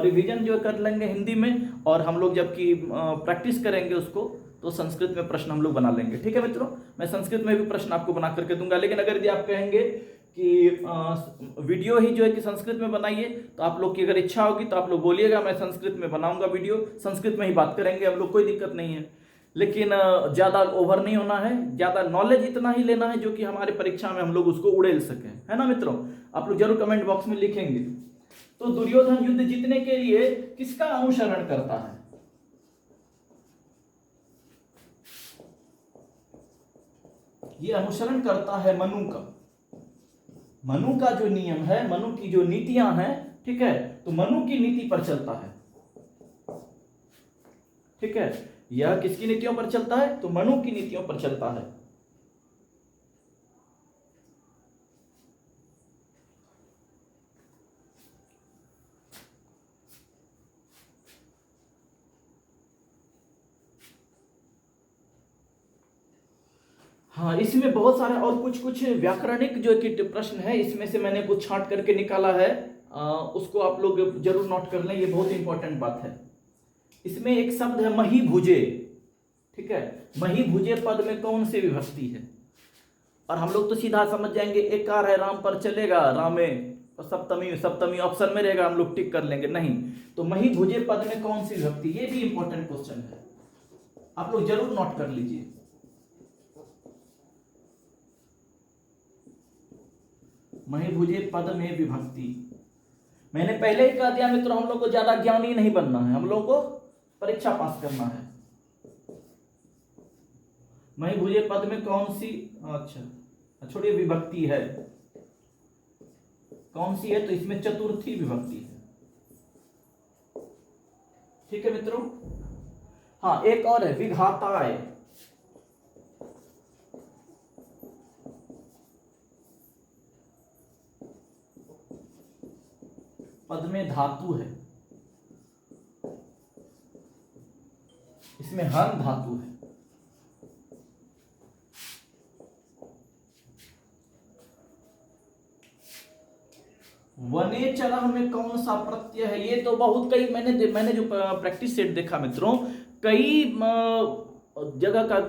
रिवीजन जो कर लेंगे हिंदी में, और हम लोग जबकि प्रैक्टिस करेंगे उसको तो संस्कृत में प्रश्न हम लोग बना लेंगे। ठीक है मित्रों, मैं संस्कृत में भी प्रश्न आपको बना करके दूंगा, लेकिन अगर यदि आप कहेंगे कि वीडियो ही जो है कि संस्कृत में बनाइए, तो आप लोग की अगर इच्छा होगी तो आप लोग बोलिएगा, मैं संस्कृत में बनाऊंगा वीडियो, संस्कृत में ही बात करेंगे हम लोग, कोई दिक्कत नहीं है। लेकिन ज़्यादा ओवर नहीं होना है, ज़्यादा नॉलेज इतना ही लेना है जो कि हमारे परीक्षा में हम लोग उसको उड़ेल सकें, है ना मित्रों। आप लोग जरूर कमेंट बॉक्स में लिखेंगे। तो दुर्योधन युद्ध जीतने के लिए किसका अनुसरण करता है? ये अनुसरण करता है मनु का। मनु का जो नियम है, मनु की जो नीतियां हैं, ठीक है, तो मनु की नीति पर चलता है। ठीक है, यह किसकी नीतियों पर चलता है? तो मनु की नीतियों पर चलता है। हाँ, इसमें बहुत सारे और कुछ व्याकरणिक जो कि प्रश्न है, इसमें से मैंने कुछ छांट करके निकाला है, उसको आप लोग जरूर नोट कर लें, ये बहुत इंपॉर्टेंट बात है। इसमें एक शब्द है मही भुजे। ठीक है, मही भुजे पद में कौन सी विभक्ति है? और हम लोग तो सीधा समझ जाएंगे, एक कार है राम पर चलेगा, रामे, और सप्तमी ऑप्शन में रहेगा, हम लोग टिक कर लेंगे। नहीं, तो मही भुजे पद में कौन सी विभक्ति? ये भी इंपॉर्टेंट क्वेश्चन है, आप लोग जरूर नोट कर लीजिए। मही भुजे पद में विभक्ति, मैंने पहले ही कह दिया मित्रों, हम लोग को ज्यादा ज्ञानी नहीं बनना है, हम लोग को परीक्षा पास करना है। मही भुजे पद में कौन सी, अच्छा छोड़िए, विभक्ति है, कौन सी है? तो इसमें चतुर्थी विभक्ति है। ठीक है मित्रों। हाँ, एक और है विघाताय। पद में धातु है, इसमें हन धातु है। वनेचरः में कौन सा प्रत्यय है? ये तो बहुत कई मैंने जो प्रैक्टिस सेट देखा मित्रों, कई जगह का,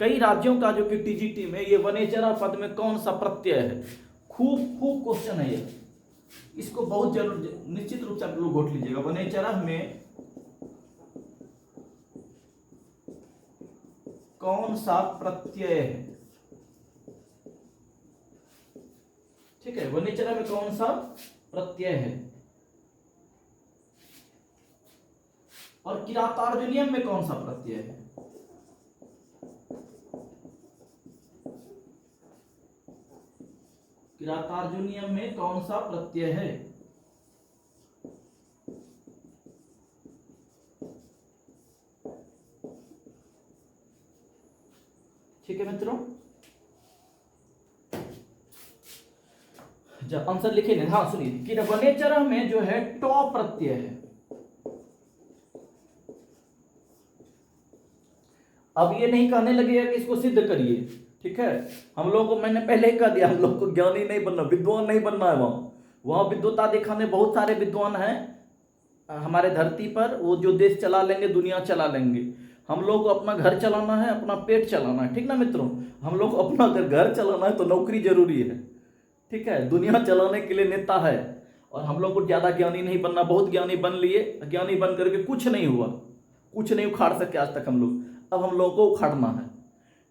कई राज्यों का जो कि टीजीटी में ये वनेचरः पद में कौन सा प्रत्यय है, खूब क्वेश्चन है ये, इसको बहुत जरूर निश्चित रूप से आप लोग घोट लीजिएगा। वनेचरः में कौन सा प्रत्यय है? ठीक है, वनेचरः में कौन सा प्रत्यय है? और किरातार्जुनीयम में कौन सा प्रत्यय है? किरातार्जुनीयम में कौन सा प्रत्यय है? ठीक है मित्रों, जब आंसर लिखे नहीं, हाँ सुनिए, कि वनेचरः में जो है टॉ प्रत्यय है। अब ये नहीं कहने लगेगा कि इसको सिद्ध करिए। ठीक है, हम लोगों को मैंने पहले ही कह दिया, हम लोग को ज्ञानी नहीं बनना, विद्वान नहीं बनना है। वहां विद्वता दिखाने बहुत सारे विद्वान हैं हमारे धरती पर, वो जो देश चला लेंगे, दुनिया चला लेंगे। हम लोग को अपना घर चलाना है, अपना पेट चलाना है। ठीक ना मित्रों, हम लोग को अपना अगर घर चलाना है तो नौकरी जरूरी है। ठीक है, दुनिया चलाने के लिए नेता है, और हम लोग को ज्यादा ज्ञानी नहीं बनना। बहुत ज्ञानी बन लिए, ज्ञानी बन करके कुछ नहीं हुआ, कुछ नहीं उखाड़ सके आज तक हम लोग, अब हम लोगों को उखाड़ना है।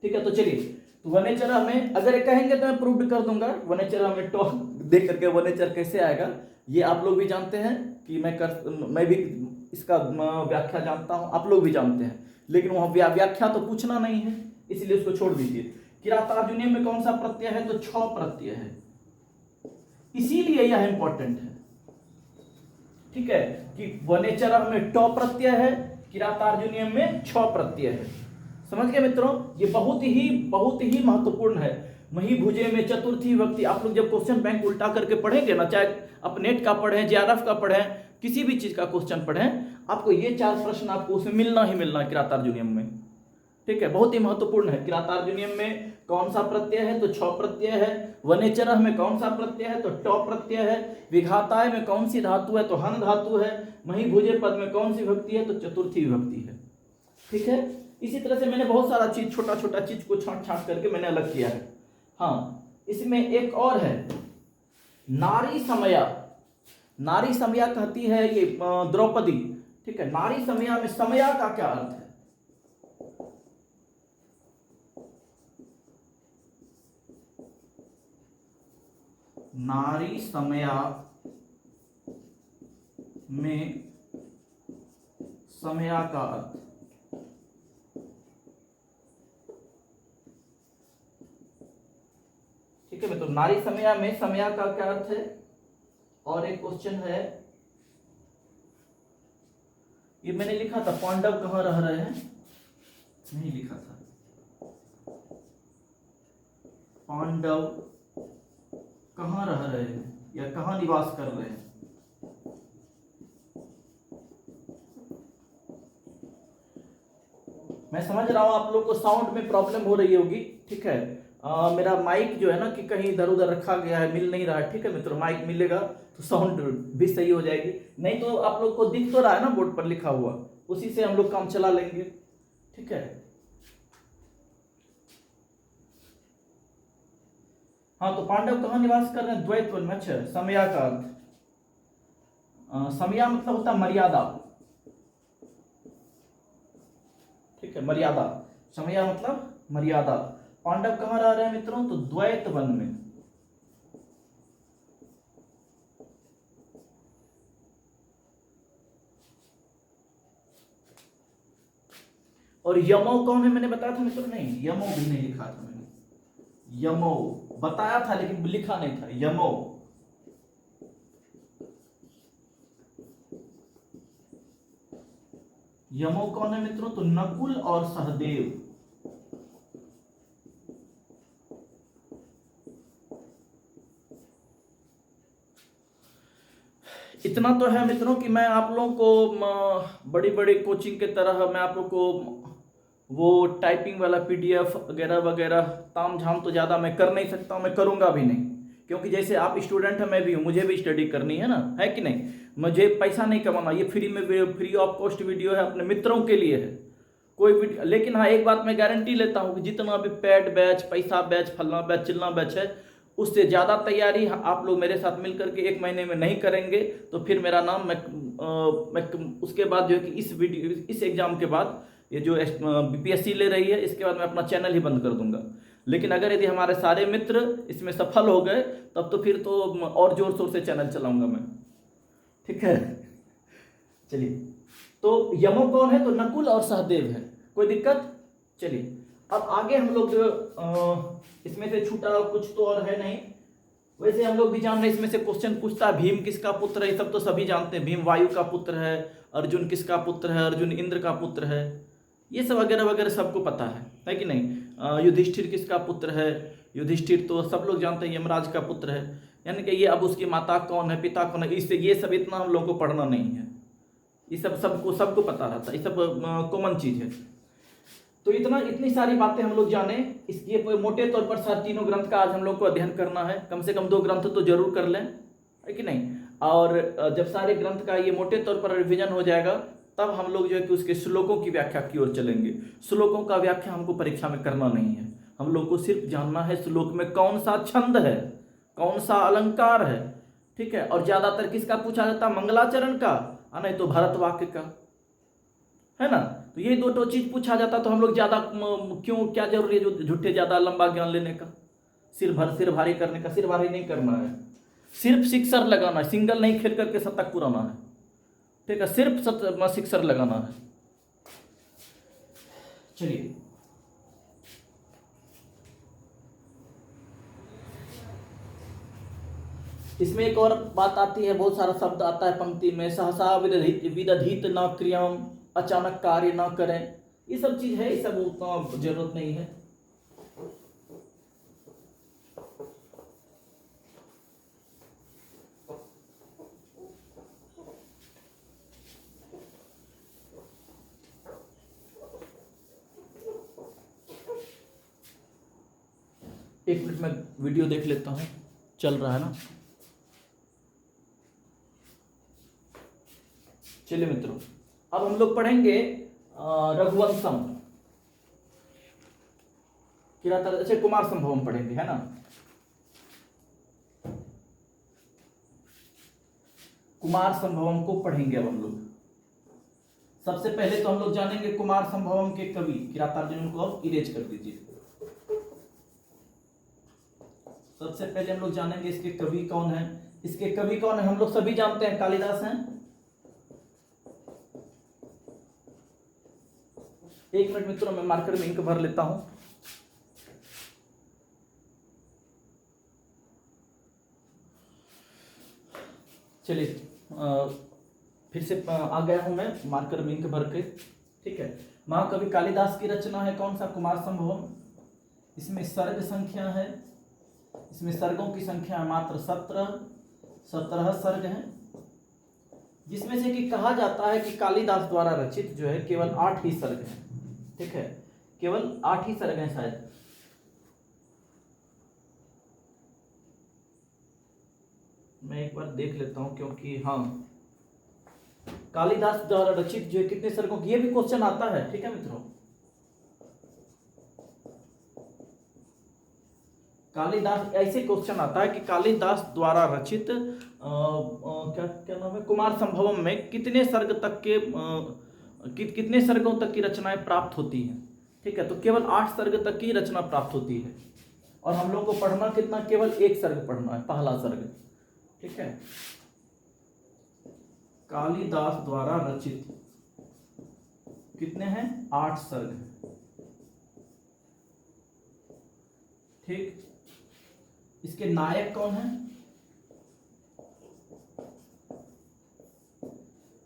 ठीक है, तो चलिए, तो वनेचरः में अगर ये कहेंगे तो मैं प्रूव कर दूंगा, वनेचरः में टॉ देख करके वनेचर कैसे आएगा, ये आप लोग भी जानते हैं कि मैं भी इसका व्याख्या जानता हूं, आप लोग भी जानते हैं, लेकिन वहां व्याख्या तो पूछना नहीं है, इसलिए उसको छोड़ दीजिए। किरातार्जुनीय में कौन सा प्रत्यय है? तो छ प्रत्यय है, इसीलिए यह इंपॉर्टेंट है। ठीक है, कि वनेचरः में टॉ प्रत्यय है, किरातार्जुनीय में छ प्रत्यय है। समझ गए मित्रों, ये बहुत ही महत्वपूर्ण है। मही भुजे में चतुर्थी विभक्ति, आप लोग जब क्वेश्चन बैंक उल्टा करके पढ़ेंगे ना, चाहे आप नेट का पढ़ें, जेआरएफ का पढ़ें, किसी भी चीज का क्वेश्चन पढ़ें, आपको ये चार प्रश्न आपको उसमें मिलना ही मिलना है किरातार्जुनीयम में। ठीक है, बहुत ही महत्वपूर्ण है। किरातार्जुनीयम में कौन सा प्रत्यय है, तो छ प्रत्यय है। वनेचरः में कौन सा प्रत्यय है, तो ट प्रत्यय है। विघाताय में कौन सी धातु है, तो हन धातु है। महीभुजे पद में कौन सी विभक्ति है, तो चतुर्थी विभक्ति है। ठीक है, इसी तरह से मैंने बहुत सारा चीज, छोटा छोटा चीज को छांट छांट करके मैंने अलग किया है। हाँ, इसमें एक और है, नारी समया। नारी समया कहती है ये द्रौपदी। ठीक है, नारी समया में समया का क्या अर्थ है? नारी समया में समया का अर्थ, ठीक है मित्रों, नारी समया में समया का क्या अर्थ है? और एक क्वेश्चन है, ये मैंने लिखा था, पांडव कहां रह रहे हैं, नहीं लिखा था। पांडव कहां रह रहे हैं या कहां निवास कर रहे हैं? मैं समझ रहा हूं आप लोग को साउंड में प्रॉब्लम हो रही होगी। ठीक है, मेरा माइक जो है ना कि कहीं इधर उधर रखा गया है, मिल नहीं रहा है। ठीक है मित्रों, माइक मिलेगा तो साउंड भी सही हो जाएगी, नहीं तो आप लोग को दिख तो रहा है ना बोर्ड पर लिखा हुआ, उसी से हम लोग काम चला लेंगे। ठीक है, हाँ, तो पांडव कहाँ निवास कर रहे हैं? द्वैत वन में। अच्छा, समया का अर्थ, समया मतलब होता है मर्यादा। ठीक है, मर्यादा, समया मतलब मर्यादा। पांडव कहाँ रह रहे हैं मित्रों? तो द्वैत वन में। और यमो कौन है मैंने बताया था मित्रों? नहीं, यमो भी नहीं लिखा था मैंने, यमो बताया था लेकिन लिखा नहीं था, यमो। यमो कौन है मित्रों? तो नकुल और सहदेव। इतना तो है मित्रों कि मैं आप लोगों को बड़ी बड़ी कोचिंग के तरह मैं आप लोगों को वो टाइपिंग वाला पीडीएफ वगैरह वगैरह ताम झाम तो ज़्यादा मैं कर नहीं सकता हूँ, मैं करूँगा भी नहीं, क्योंकि जैसे आप स्टूडेंट हैं, मैं भी हूँ, मुझे भी स्टडी करनी है ना, है कि नहीं? मुझे पैसा नहीं कमाना, ये फ्री में, फ्री ऑफ कॉस्ट वीडियो है, अपने मित्रों के लिए है कोई भी। लेकिन हाँ, एक बात मैं गारंटी लेता हूँ कि जितना भी पेड बैच, पैसा बैच, फलना बैच, चिलना बैच है, उससे ज़्यादा तैयारी आप लोग मेरे साथ मिल करके 1 महीने में नहीं करेंगे तो फिर मेरा नाम मैं उसके बाद जो है कि इस वीडियो, इस एग्जाम के बाद, ये जो बीपीएससी ले रही है, इसके बाद मैं अपना चैनल ही बंद कर दूंगा। लेकिन अगर यदि हमारे सारे मित्र इसमें सफल हो गए तब तो फिर तो और जोर शोर से चैनल चलाऊंगा मैं। ठीक है, चलिए, तो यमो कौन है? तो नकुल और सहदेव है। कोई दिक्कत? चलिए, अब आगे हम लोग इसमें से छूटा कुछ तो और है नहीं। वैसे हम लोग भी जान रहे, इसमें से क्वेश्चन पूछता है भीम किसका पुत्र है, ये सब तो सभी जानते हैं। भीम वायु का पुत्र है, अर्जुन किसका पुत्र है, अर्जुन इंद्र का पुत्र है, ये सब वगैरह वगैरह सबको पता है कि नहीं? युधिष्ठिर किसका पुत्र है? युधिष्ठिर तो सब लोग जानते हैं यमराज का पुत्र है। यानी कि ये, अब उसकी माता कौन है, पिता कौन है, इससे ये सब इतना हम लोग को पढ़ना नहीं है, ये सब सबको पता रहता है, ये सब कॉमन चीज है। तो इतनी सारी बातें हम लोग जाने, इसलिए मोटे तौर पर सारे तीनों ग्रंथ का आज हम लोग को अध्ययन करना है। कम से कम 2 ग्रंथ तो जरूर कर लें, है कि नहीं? और जब सारे ग्रंथ का ये मोटे तौर पर रिवीजन हो जाएगा तब हम लोग जो है कि उसके श्लोकों की व्याख्या की ओर चलेंगे। श्लोकों का व्याख्या हमको परीक्षा में करना नहीं है, हम लोग को सिर्फ जानना है श्लोक में कौन सा छंद है, कौन सा अलंकार है। ठीक है, और ज्यादातर किसका पूछा जाता है? मंगलाचरण का, नहीं तो भरत वाक्य का, है ना? तो ये 2 चीज पूछा जाता तो हम लोग ज्यादा क्यों, क्या जरूरी है जो झूठे ज्यादा लंबा ज्ञान लेने का, सिर भारी करने का? सिर भारी नहीं करना है, सिर्फ सिक्सर लगाना है, सिंगल नहीं खेल करके शतक पुराना है। ठीक है, सिर्फ सिक्सर लगाना है। चलिए, इसमें एक और बात आती है, बहुत सारा शब्द आता है पंक्ति में, सहसा विदधित न क्रियाम, अचानक कार्य न करें, ये सब चीज है, ये सब उतना जरूरत नहीं है। एक मिनट में वीडियो देख लेता हूँ, चल रहा है ना। चलिए मित्रों, अब हम लोग पढ़ेंगे रघुवंशम, किरातार्जुनीय, अच्छा कुमार संभवम पढ़ेंगे, है ना। कुमार संभवम को पढ़ेंगे अब हम लोग। सबसे पहले तो हम लोग जानेंगे कुमार संभवम के कवि किरातार्जुनीय को, अब इरेज कर दीजिए। सबसे पहले हम लोग जानेंगे इसके कवि कौन है। इसके कवि कौन है हम लोग सभी जानते हैं, कालिदास हैं। एक मिनट मित्रों, मैं मार्कर में इंक भर लेता हूं। चलिए फिर से आ गया हूं मैं मार्कर में इंक भर के, ठीक है। महाकवि कालिदास की रचना है कौन सा, कुमार संभवम। इसमें सर्ग संख्या है, इसमें सर्गों की संख्या मात्र 17 सर्ग हैं, जिसमें से कि कहा जाता है कि कालिदास द्वारा रचित जो है केवल 8 ही सर्ग हैं, ठीक है, केवल 8 ही सर्ग हैं शायद। मैं एक बार देख लेता हूं, क्योंकि हाँ कालिदास द्वारा रचित जो है कितने सर्गों की, ये भी क्वेश्चन आता है, ठीक है मित्रों। कालिदास, ऐसे क्वेश्चन आता है कि कालिदास द्वारा रचित क्या नाम है, कुमार संभवम में कितने सर्ग तक के कितने सर्गों तक की रचनाएं प्राप्त होती हैं, ठीक है। तो केवल 8 सर्ग तक की रचना प्राप्त होती है, और हम लोग को पढ़ना कितना, केवल 1 सर्ग पढ़ना है, पहला सर्ग, ठीक है। कालिदास द्वारा रचित कितने हैं, 8 सर्ग, ठीक। इसके नायक कौन है,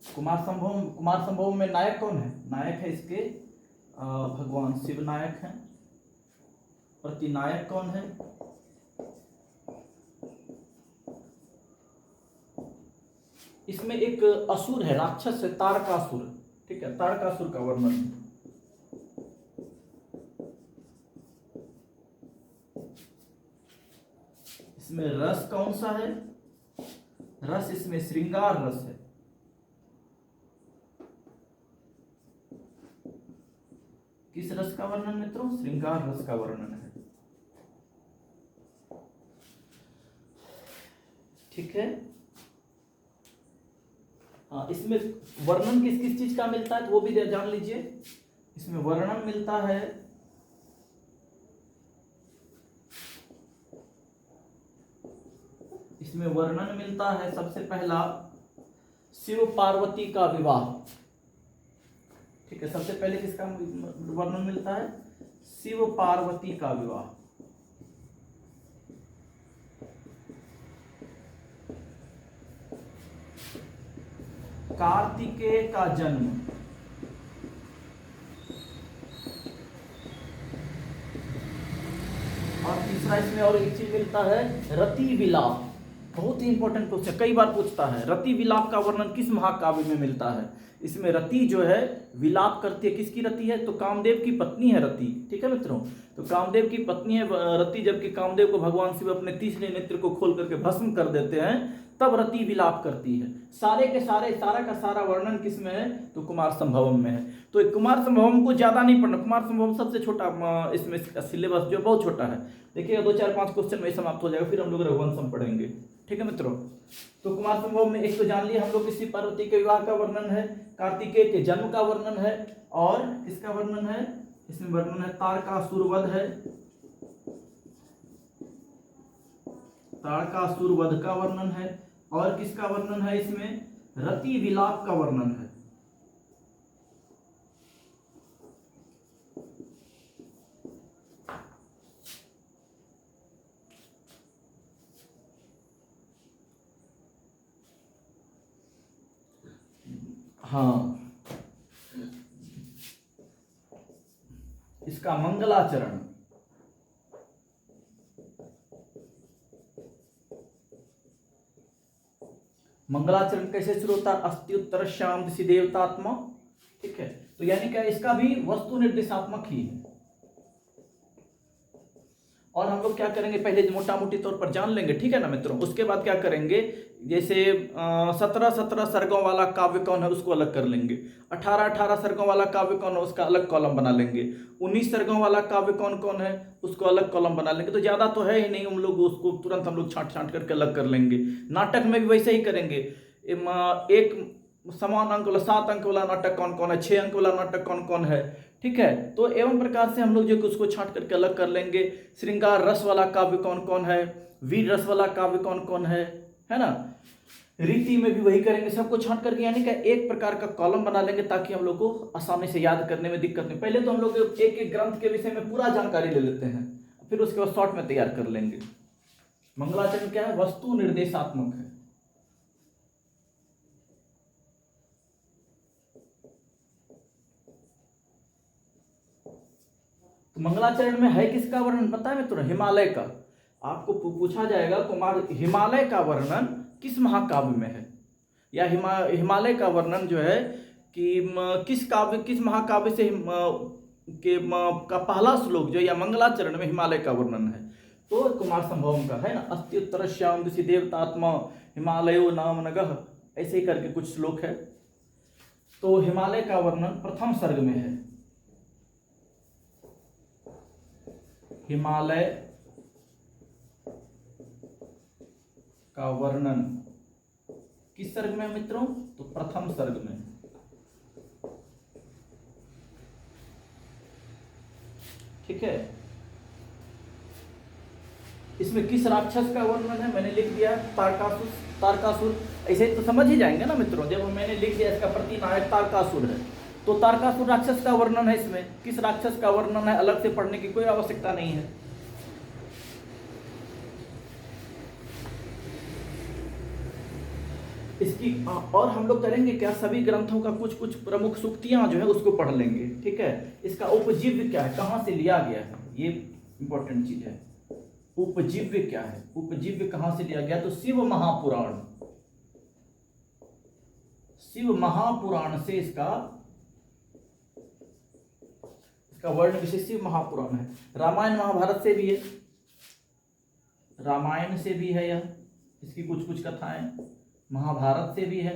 कुमार संभवम में नायक कौन है, नायक है इसके भगवान शिव नायक हैं। प्रतिनायक कौन है, इसमें एक असुर है, राक्षस है, तारकासुर, ठीक है, तारकासुर का वर्णन है। इसमें रस कौन सा है, रस इसमें श्रृंगार रस है। किस रस का वर्णन मित्रों, श्रृंगार रस का वर्णन है, ठीक है। हाँ, इसमें वर्णन किस किस चीज का मिलता है तो वो भी जान लीजिए। इसमें वर्णन मिलता है सबसे पहला शिव पार्वती का विवाह, ठीक है। सबसे पहले किसका वर्णन मिलता है, शिव पार्वती का विवाह। कार्तिकेय का जन्म, और तीसरा इसमें और एक चीज मिलता है, रति विलाप। बहुत ही इंपॉर्टेंट क्वेश्चन, कई बार पूछता है, रति विलाप का वर्णन किस महाकाव्य में मिलता है। इसमें रति जो है विलाप करती है, किसकी रति है, तो कामदेव की पत्नी है रति, ठीक है मित्रों। तो कामदेव की पत्नी है रति, जबकि कामदेव को भगवान शिव अपने तीसरे नेत्र को खोल करके भस्म कर देते हैं, तब रति विलाप करती है। सारे के सारे, सारा का सारा वर्णन किस में है, तो कुमार संभवम में है। तो कुमार संभवम को ज्यादा नहीं पढ़ना, कुमार संभवम सबसे छोटा, इसमें सिलेबस जो बहुत छोटा है, देखिएगा 2 4 5 क्वेश्चन में समाप्त हो जाएगा, फिर हम लोग रघुवंशम पढ़ेंगे, ठीक है मित्रों। तो कुमार संभवम में एक तो जान लिया हम लोग, किसी पार्वती के विवाह का वर्णन है, कार्तिकेय के जन्म का वर्णन है, और किसका वर्णन है, इसमें वर्णन है तारकासुर वध है, तारकासुर वध का वर्णन है, और किसका वर्णन है, इसमें रति विलाप का वर्णन है। हाँ, इसका मंगलाचरण, मंगलाचरण कैसे शुरू होता है, अस्त्युत्तर श्याम दिशि देवतात्मा, ठीक है। तो यानी क्या, इसका भी वस्तु निर्देशात्मक ही है। और हम लोग क्या करेंगे, पहले मोटा मोटी तौर पर जान लेंगे, ठीक है ना मित्रों। उसके बाद क्या करेंगे, जैसे 17 सर्गों वाला काव्य कौन है उसको अलग कर लेंगे, 18 सर्गों वाला काव्य कौन है उसका अलग कॉलम बना लेंगे, 19 सर्गों वाला काव्य कौन कौन है उसको अलग कॉलम बना लेंगे। तो ज़्यादा तो है ही नहीं, हम लोग उसको तुरंत हम लोग छांट छांट करके अलग कर लेंगे। नाटक में भी वैसे ही करेंगे, एक समान अंक वाला 7 अंक वाला नाटक कौन कौन है, 6 अंक वाला नाटक कौन कौन है, ठीक है। तो एवं प्रकार से हम लोग जो कि उसको छांट करके अलग कर लेंगे। श्रृंगार रस वाला काव्य कौन कौन है, वीर रस वाला काव्य कौन कौन है ना। रीति में भी वही करेंगे, सबको छांट करके यानी कि एक प्रकार का कॉलम बना लेंगे ताकि हम लोग को आसानी से याद करने में दिक्कत नहीं। पहले तो हम लोग एक एक ग्रंथ के विषय में पूरा जानकारी ले लेते हैं, फिर उसके बाद शॉर्ट में तैयार कर लेंगे। मंगलाचरण क्या है, वस्तु निर्देशात्मक है। तो मंगलाचरण में है किसका वर्णन पता है मित्रों, हिमालय का। आपको पूछा जाएगा कुमार हिमालय का वर्णन किस महाकाव्य में है, या हिमालय का वर्णन जो है कि किस महाकाव्य से का पहला श्लोक जो या मंगलाचरण में हिमालय का वर्णन है, तो कुमार संभवम का है ना। अस्त्युत्तर श्याम ऋषि देवतात्मा हिमालयो नाम नगः, ऐसे ही करके कुछ श्लोक है। तो हिमालय का वर्णन प्रथम सर्ग में है। हिमालय का वर्णन किस सर्ग में मित्रों, तो प्रथम सर्ग में। ठीक है, इसमें किस राक्षस का वर्णन है मैंने लिख दिया, तारकासुर। ऐसे तो समझ ही जाएंगे ना मित्रों, जब मैंने लिख दिया इसका प्रतिनायक तारकासुर है, तो तारकासुर राक्षस का वर्णन है। इसमें किस राक्षस का वर्णन है अलग से पढ़ने की कोई आवश्यकता नहीं है। इसकी और हम लोग करेंगे क्या, सभी ग्रंथों का कुछ कुछ प्रमुख सूक्तियां जो है उसको पढ़ लेंगे, ठीक है। इसका उपजीव्य क्या है, कहां से लिया गया है, ये इंपॉर्टेंट चीज है। उपजीव्य क्या है, उपजीव्य कहां से लिया गया, तो शिव महापुराण से इसका वर्ण विशेष शिव महापुराण है। रामायण महाभारत से भी है, रामायण से भी है यह, इसकी कुछ कुछ कथाएं, महाभारत से भी है,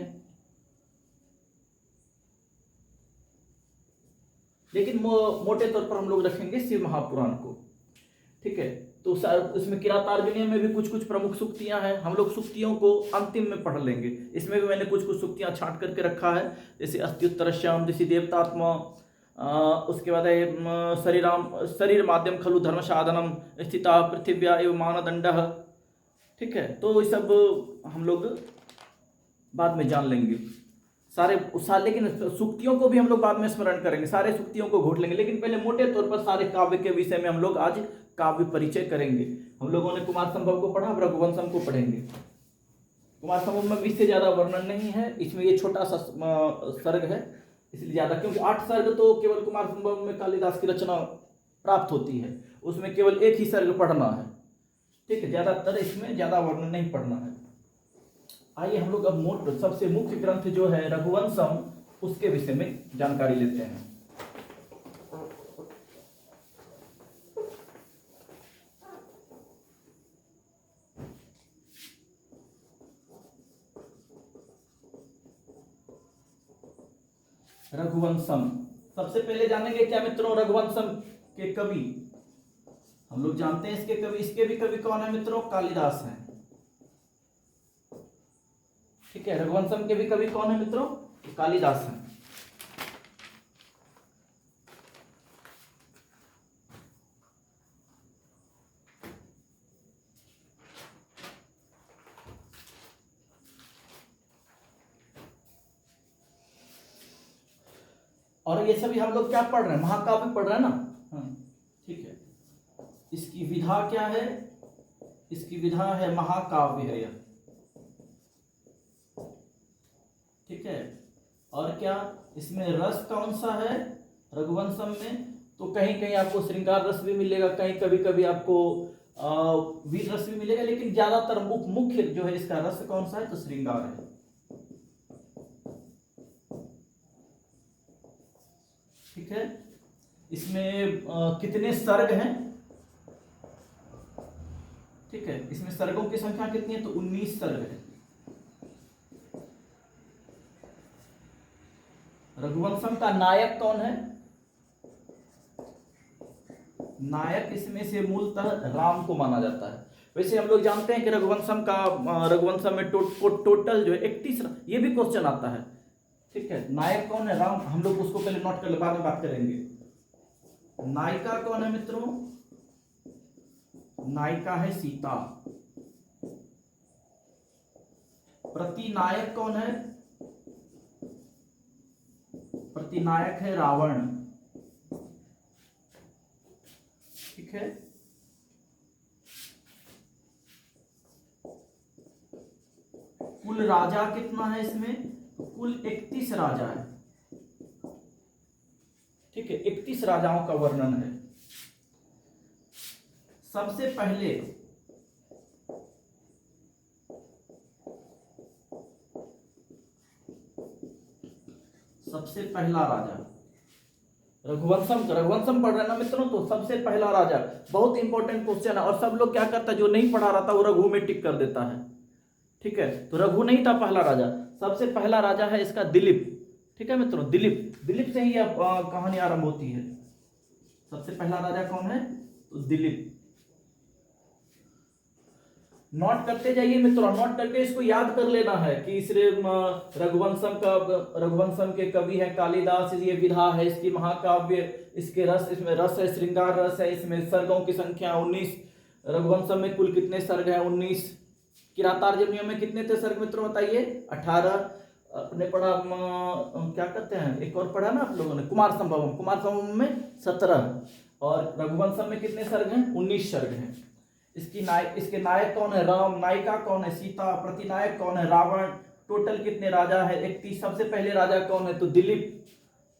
लेकिन मोटे तौर पर हम लोग रखेंगे शिव महापुराण को, ठीक है। तो इसमें किरातार्जुनीय में भी कुछ कुछ प्रमुख सूक्तियां हैं, हम लोग सूक्तियों को अंतिम में पढ़ लेंगे। इसमें भी मैंने कुछ कुछ सूक्तियां छांट करके रखा है, जैसे अस्त्युत्तर श्याम ऋषि देवतात्मा, उसके बाद है शरीर माध्यम खलु धर्म साधनम स्थिता पृथिव्या एवं मानदंडः, ठीक है। तो ये सब हम लोग बाद में जान लेंगे सारे, लेकिन सूक्तियों को भी हम लोग बाद में स्मरण करेंगे, सारे सूक्तियों को घोट लेंगे। लेकिन पहले मोटे तौर पर सारे काव्य के विषय में हम लोग आज काव्य परिचय करेंगे। हम लोगों ने कुमार संभव को पढ़ा, अब रघुवंशम को पढ़ेंगे। कुमार संभव में 20 से ज्यादा वर्णन नहीं है, इसमें ये छोटा सा सर्ग है इसलिए ज्यादा, क्योंकि 8 सर्ग तो केवल कुमार संभव में कालिदास की रचना प्राप्त होती है, उसमें केवल एक ही सर्ग पढ़ना है, ठीक है। ज्यादातर इसमें ज्यादा वर्णन नहीं पढ़ना है। आइए हम लोग अब सबसे मुख्य ग्रंथ जो है रघुवंशम, उसके विषय में जानकारी लेते हैं। रघुवंशम सबसे पहले जानेंगे क्या मित्रों, रघुवंशम के कवि हम लोग जानते हैं, इसके कवि, इसके भी कवि कौन है मित्रों, कालिदास हैं, ठीक है। रघुवंशम के भी कवि कौन है मित्रों, कालिदास हैं। और ये सभी हम लोग क्या पढ़ रहे हैं, महाकाव्य पढ़ रहे हैं ना, हाँ ठीक है। इसकी विधा क्या है, इसकी विधा है महाकाव्य है यह, ठीक है। और क्या इसमें रस कौन सा है रघुवंशम में, तो कहीं कहीं आपको श्रृंगार रस भी मिलेगा, कहीं कभी कभी आपको वीर रस भी मिलेगा, लेकिन ज्यादातर मुख्य जो है इसका रस कौन सा है, तो श्रृंगार है, ठीक है। इसमें कितने सर्ग हैं, ठीक है, इसमें सर्गों की संख्या कितनी है? तो 19 सर्ग है। रघुवंशम का नायक कौन है? नायक इसमें से मूलतः राम को माना जाता है। वैसे हम लोग जानते हैं कि रघुवंशम में टोटल जो है 31, ये भी क्वेश्चन आता है। ठीक है, नायक कौन है? राम। हम लोग उसको पहले नोट कर ले, बाद में बात करेंगे। नायिका कौन है मित्रों? नायिका है सीता। प्रतिनायक कौन है? प्रतिनायक है रावण। ठीक है, कुल राजा कितना है इसमें? कुल 31 राजा है। ठीक है, 31 राजाओं का वर्णन है। सबसे पहला राजा रघुवंशम पढ़ रहे हैं ना मित्रों, तो सबसे पहला राजा बहुत इंपॉर्टेंट क्वेश्चन है। और सब लोग क्या करता है, जो नहीं पढ़ा रहा था वो रघु में टिक कर देता है। ठीक है, तो रघु नहीं था पहला राजा। सबसे पहला राजा है इसका दिलीप। ठीक है मित्रों, दिलीप से ही कहानी आरंभ होती है। सबसे पहला राजा कौन है? तो दिलीप। नोट करते जाइए मित्रों, नोट करके इसको याद कर लेना है कि इस रघुवंशम के कवि है कालिदास। ये विधा है इसकी महाकाव्य, इसके रस, इसमें रस है, श्रृंगार रस है। इसमें सर्गों की संख्या 19। रघुवंशम में कुल कितने सर्ग हैं? 19। किरातार्जुनीय में कितने थे सर्ग मित्रों बताइए? 18। अपने पढ़ा क्या कहते हैं, एक और पढ़ा ना आप लोगों ने, कुमार संभवम में 17। और रघुवंशम में कितने सर्ग हैं? 19 सर्ग हैं। इसके नायक कौन है? राम। नायिका कौन है? सीता। प्रतिनायक कौन है? रावण। टोटल कितने राजा है? 31। सबसे पहले राजा कौन है? तो दिलीप।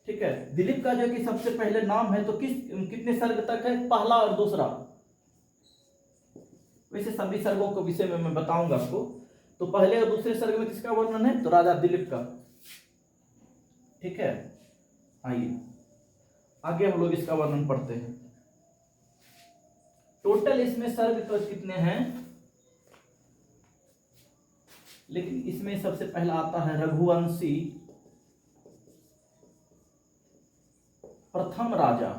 ठीक है, दिलीप का जो कि सबसे पहले नाम है, तो कितने सर्ग तक है? पहला और दूसरा। वैसे सभी सर्गों के विषय में मैं बताऊंगा आपको। तो पहले और दूसरे सर्ग में किसका वर्णन है? तो राजा दिलीप का। ठीक है, आइए आगे हम लोग इसका वर्णन पढ़ते हैं। टोटल इसमें सर्ग तो कितने हैं, लेकिन इसमें सबसे पहला आता है रघुवंशी प्रथम राजा।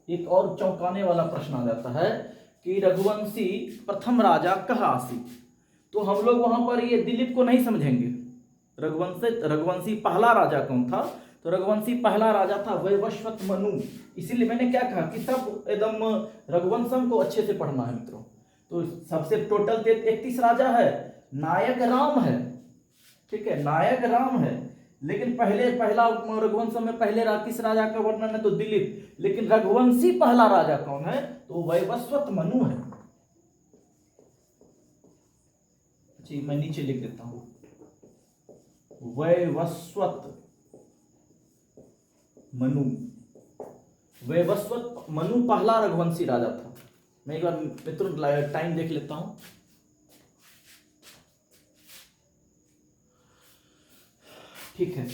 एक और चौंकाने वाला प्रश्न आ जाता है कि रघुवंशी प्रथम राजा कहाँ आसी। तो हम लोग वहां पर ये दिलीप को नहीं समझेंगे। रघुवंशी पहला राजा कौन था? तो रघुवंशी पहला राजा था वैवस्वत मनु। इसीलिए मैंने क्या कहा कि सब एकदम रघुवंशम को अच्छे से पढ़ना है मित्रों। तो सबसे टोटल 31 राजा है। नायक राम है। ठीक है, नायक राम है, लेकिन पहला रघुवंशम में पहले किस राजा का वर्णन है? तो दिलीप। लेकिन रघुवंशी पहला राजा कौन है? तो वैवस्वत मनु है। जी, मैं नीचे लिख देता हूं, वैवस्वत मनु। वैवस्वत मनु पहला रघुवंशी राजा था। मैं एक बार मित्रों टाइम देख लेता हूं। ठीक है,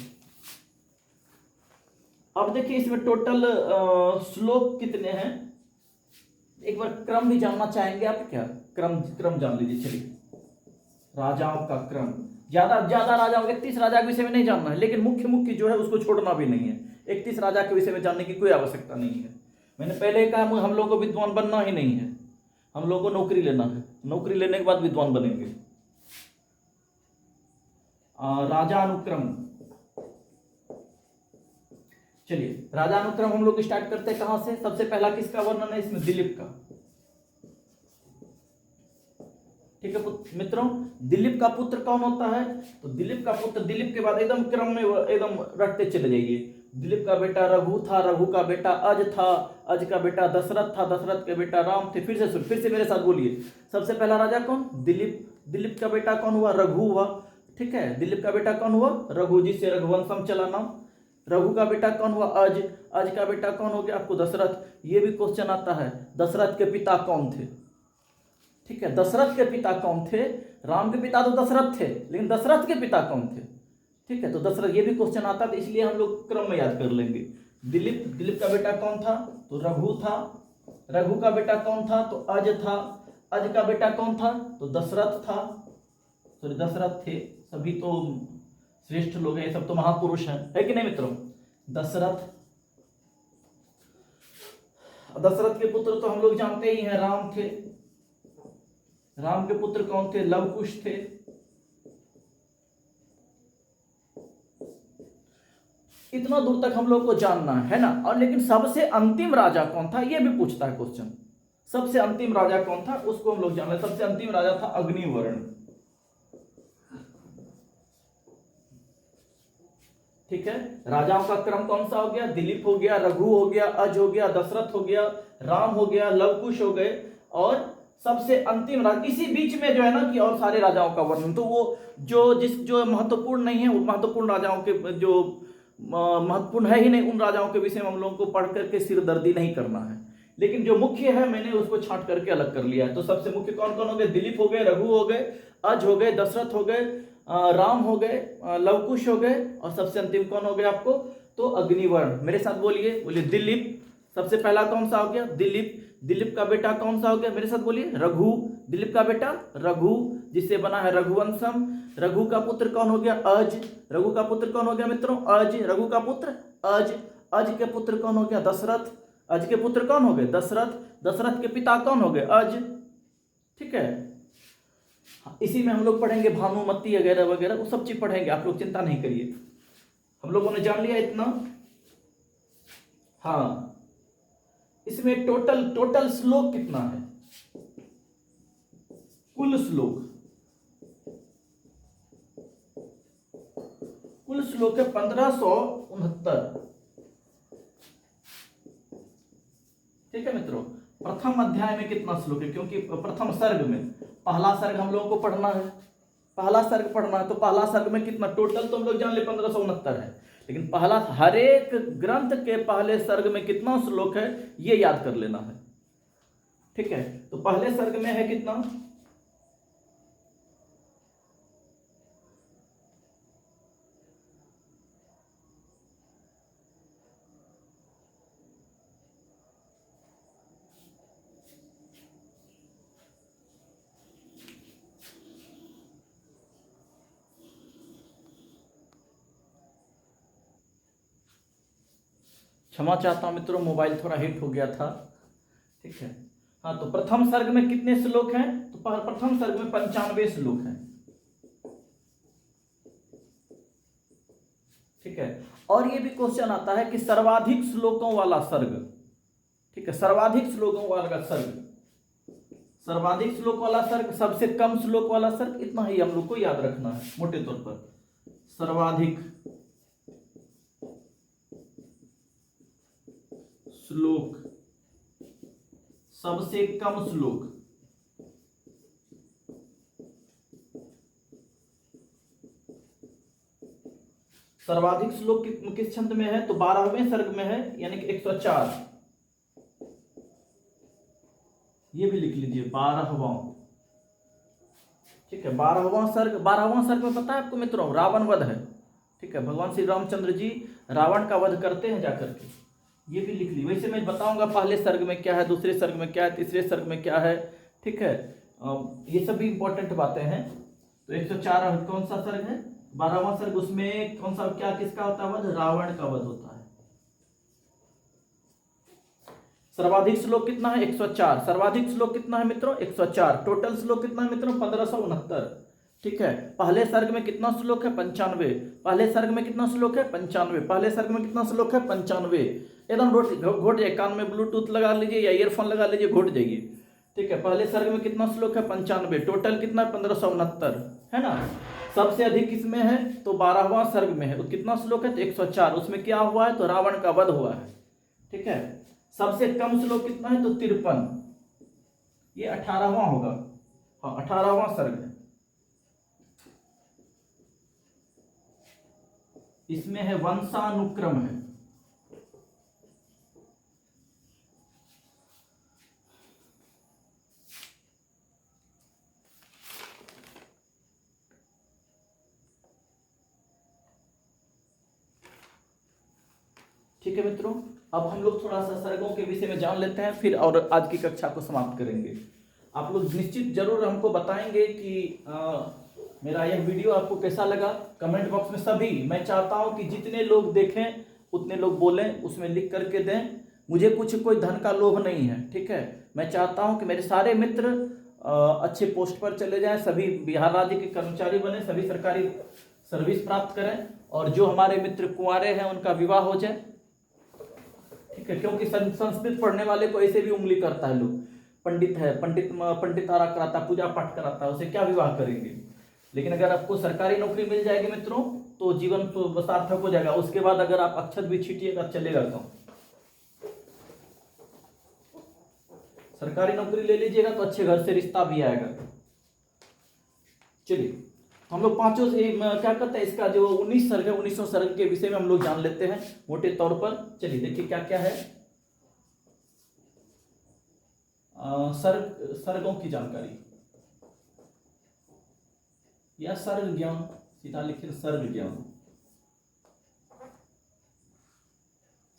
अब देखिए इसमें टोटल श्लोक कितने हैं। एक बार क्रम भी जानना चाहेंगे आप क्या? क्रम जान लीजिए। चलिए, राजाओं का क्रम। ज्यादा राजाओं, 31 राजा के विषय में नहीं जानना है, लेकिन मुख्य जो है उसको छोड़ना भी नहीं है। 31 राजा के विषय में जानने की कोई आवश्यकता नहीं है। मैंने पहले कहा हम लोग को विद्वान बनना ही नहीं है, हम लोग को नौकरी लेना है। नौकरी लेने के बाद विद्वान बनेंगे। राजा अनुक्रम। चलिए, राजा अनुक्रम हम लोग स्टार्ट करते हैं कहां से? सबसे पहला किसका वर्णन है इसमें? दिलीप का। ठीक है मित्रों, दिलीप का पुत्र कौन होता है? तो दिलीप का पुत्र, दिलीप के बाद एकदम क्रम में एकदम रटते चले जाइए। दिलीप का बेटा रघु था, रघु का बेटा अज था, अज का बेटा दशरथ था, दशरथ के बेटा राम थे। फिर से मेरे साथ बोलिए। सबसे पहला राजा कौन? दिलीप। दिलीप का बेटा कौन हुआ? रघु हुआ। ठीक है, दिलीप का बेटा कौन हुआ? रघु, जिससे रघुवंशम चला नाम। रघु का बेटा कौन हुआ? अज। अज का बेटा कौन हो गया आपको? दशरथ। ये भी क्वेश्चन आता है, दशरथ के पिता कौन थे? ठीक है, दशरथ के पिता कौन थे? राम के पिता तो दशरथ थे, लेकिन दशरथ के पिता कौन थे? ठीक है, तो दशरथ, ये भी क्वेश्चन आता है, इसलिए हम लोग क्रम में याद कर लेंगे। दिलीप का बेटा कौन था? तो रघु था। रघु का बेटा कौन था? तो अज था। अज का बेटा कौन था? तो दशरथ था। सॉरी, दशरथ थे। सभी तो श्रेष्ठ लोग हैं, सब तो महापुरुष हैं, है कि नहीं मित्रों? दशरथ। दशरथ के पुत्र तो हम लोग जानते ही हैं, राम थे। राम के पुत्र कौन थे? लवकुश थे। इतना दूर तक हम लोग को जानना है ना। और लेकिन सबसे अंतिम राजा कौन था, यह भी पूछता है क्वेश्चन। सबसे अंतिम राजा कौन था, उसको हम लोग जानना। सबसे अंतिम राजा था अग्निवर्ण। ठीक है, राजाओं का क्रम कौन सा हो गया? दिलीप हो गया, रघु हो गया, अज हो गया, दशरथ हो गया, राम हो गया, लवकुश हो गए, और सबसे अंतिम राजा इसी बीच में जो है ना कि और सारे राजाओं का वर्णन। तो वो जो महत्वपूर्ण नहीं है, वो महत्वपूर्ण राजाओं के जो महत्वपूर्ण है ही नहीं, उन राजाओं के विषय में हम लोगों को पढ़ करके सिरदर्दी नहीं करना है। लेकिन जो मुख्य है मैंने उसको छांट करके अलग कर लिया है। तो सबसे मुख्य कौन कौन हो गए? दिलीप हो गए, रघु हो गए, अज हो गए, दशरथ हो गए, राम हो गए, लवकुश हो गए, और सबसे अंतिम कौन हो गया आपको? तो अग्निवर्ण। मेरे साथ बोलिए, बोलिए दिलीप। सबसे पहला कौन सा हो गया? दिलीप। दिलीप का बेटा कौन सा हो गया? मेरे साथ बोलिए, रघु। दिलीप का बेटा रघु, जिससे बना है रघुवंशम। रघु का पुत्र कौन हो गया? अज। रघु का पुत्र कौन हो गया मित्रों? अज। रघु का पुत्र अज। अज के पुत्र कौन हो गया? दशरथ। अज के पुत्र कौन हो गए? दशरथ। दशरथ के पिता कौन हो गए? अज। ठीक है, इसी में हम लोग पढ़ेंगे भानुमति वगैरह वगैरह, वो सब चीज पढ़ेंगे, आप लोग चिंता नहीं करिए। हम लोगों ने जान लिया इतना। हाँ, इसमें टोटल टोटल श्लोक कितना है? कुल श्लोक, कुल श्लोक है 1569। ठीक है मित्रों, प्रथम अध्याय में कितना श्लोक है? क्योंकि प्रथम सर्ग में, पहला सर्ग हम लोगों को पढ़ना है, पहला सर्ग पढ़ना है, तो पहला सर्ग में कितना? टोटल तो हम लोग जान ले 1569 है, लेकिन पहला हर एक ग्रंथ के पहले सर्ग में कितना श्लोक है ये याद कर लेना है। ठीक है, तो पहले सर्ग में है कितना? क्षमा चाहता हूं मित्रों, मोबाइल थोड़ा हिट हो गया था। ठीक है, हाँ, तो प्रथम सर्ग में कितने श्लोक हैं? तो प्रथम सर्ग में 95 श्लोक हैं। ठीक है, और ये भी क्वेश्चन आता है कि सर्वाधिक श्लोकों वाला सर्ग। ठीक है, सर्वाधिक श्लोकों वाला सर्ग, सर्वाधिक श्लोक वाला सर्ग, सबसे कम श्लोक वाला सर्ग, इतना ही हम लोग को याद रखना है मोटे तौर पर। सर्वाधिक श्लोक, सबसे कम श्लोक। सर्वाधिक श्लोक किस छंद में है? तो 12वें सर्ग में है, यानी कि 104। ये भी लिख लीजिए, 12वां। ठीक है, 12वां सर्ग। 12वां सर्ग में पता है आपको मित्रों, रावण वध है। ठीक है, भगवान श्री रामचंद्र जी रावण का वध करते हैं जाकर के, ये भी लिख ली। वैसे मैं बताऊंगा पहले सर्ग में क्या है, दूसरे सर्ग में क्या है, तीसरे सर्ग में क्या है। ठीक है, ये सब भी इंपॉर्टेंट बातें हैं। तो 104 कौन सा सर्ग है? 12वां सर्ग। उसमें कौन सा, क्या, किसका होता है वध? रावण का वध होता है। सर्वाधिक श्लोक कितना है? 104। सर्वाधिक श्लोक कितना है मित्रों? 104। टोटल श्लोक कितना है मित्रों? 1569। ठीक है, पहले सर्ग में कितना श्लोक है? 95। पहले सर्ग में कितना श्लोक है? 95। पहले सर्ग में कितना श्लोक है? 95। एकदम घोट जाइए, कान में ब्लूटूथ लगा लीजिए या ईयरफोन लगा लीजिए, घोट जाइए। ठीक है, पहले सर्ग में कितना श्लोक है? 95। टोटल कितना? 1569, है ना। सबसे अधिक किसमें है? तो 12वां सर्ग में है। तो कितना श्लोक है? तो 104। उसमें क्या हुआ है? तो रावण का वध हुआ है। ठीक है, सबसे कम श्लोक कितना है? तो 53। ये 18वां होगा। हाँ, 18वां सर्ग है। इसमें है वंशानुक्रम है। ठीक है मित्रों, अब हम लोग थोड़ा सा सर्गों के विषय में जान लेते हैं, फिर और आज की कक्षा को समाप्त करेंगे। आप लोग निश्चित जरूर हमको बताएंगे कि मेरा यह वीडियो आपको कैसा लगा। कमेंट बॉक्स में सभी, मैं चाहता हूं कि जितने लोग देखें उतने लोग बोलें, उसमें लिख करके दें। मुझे कुछ कोई धन का लोभ नहीं है, ठीक है। मैं चाहता हूं कि मेरे सारे मित्र अच्छे पोस्ट पर चले जाएं, सभी बिहार राज्य के कर्मचारी बने, सभी सरकारी सर्विस प्राप्त करें, और जो हमारे मित्र कुंवारे हैं उनका विवाह हो जाए, ठीक है। क्योंकि संस्कृत पढ़ने वाले को ऐसे भी उंगली करता है लोग, पंडित है, पंडित आरा कराता, पूजा पाठ कराता है, उसे क्या विवाह करेंगे। लेकिन अगर आपको सरकारी नौकरी मिल जाएगी मित्रों तो जीवन तो सार्थक हो जाएगा। उसके बाद अगर आप अक्षत भी छीटिएगा चलेगा तो, सरकारी नौकरी ले लीजिएगा तो अच्छे घर से रिश्ता भी आएगा। चलिए हम लोग पांचों से क्या कहते हैं, इसका जो 19 सर्ग है, 19 सर्ग के विषय में हम लोग जान लेते हैं मोटे तौर पर। चलिए देखिए क्या क्या है सर्गों की जानकारी या सर्ग ज्ञान, सीधा लिखिए सर्ग ज्ञान।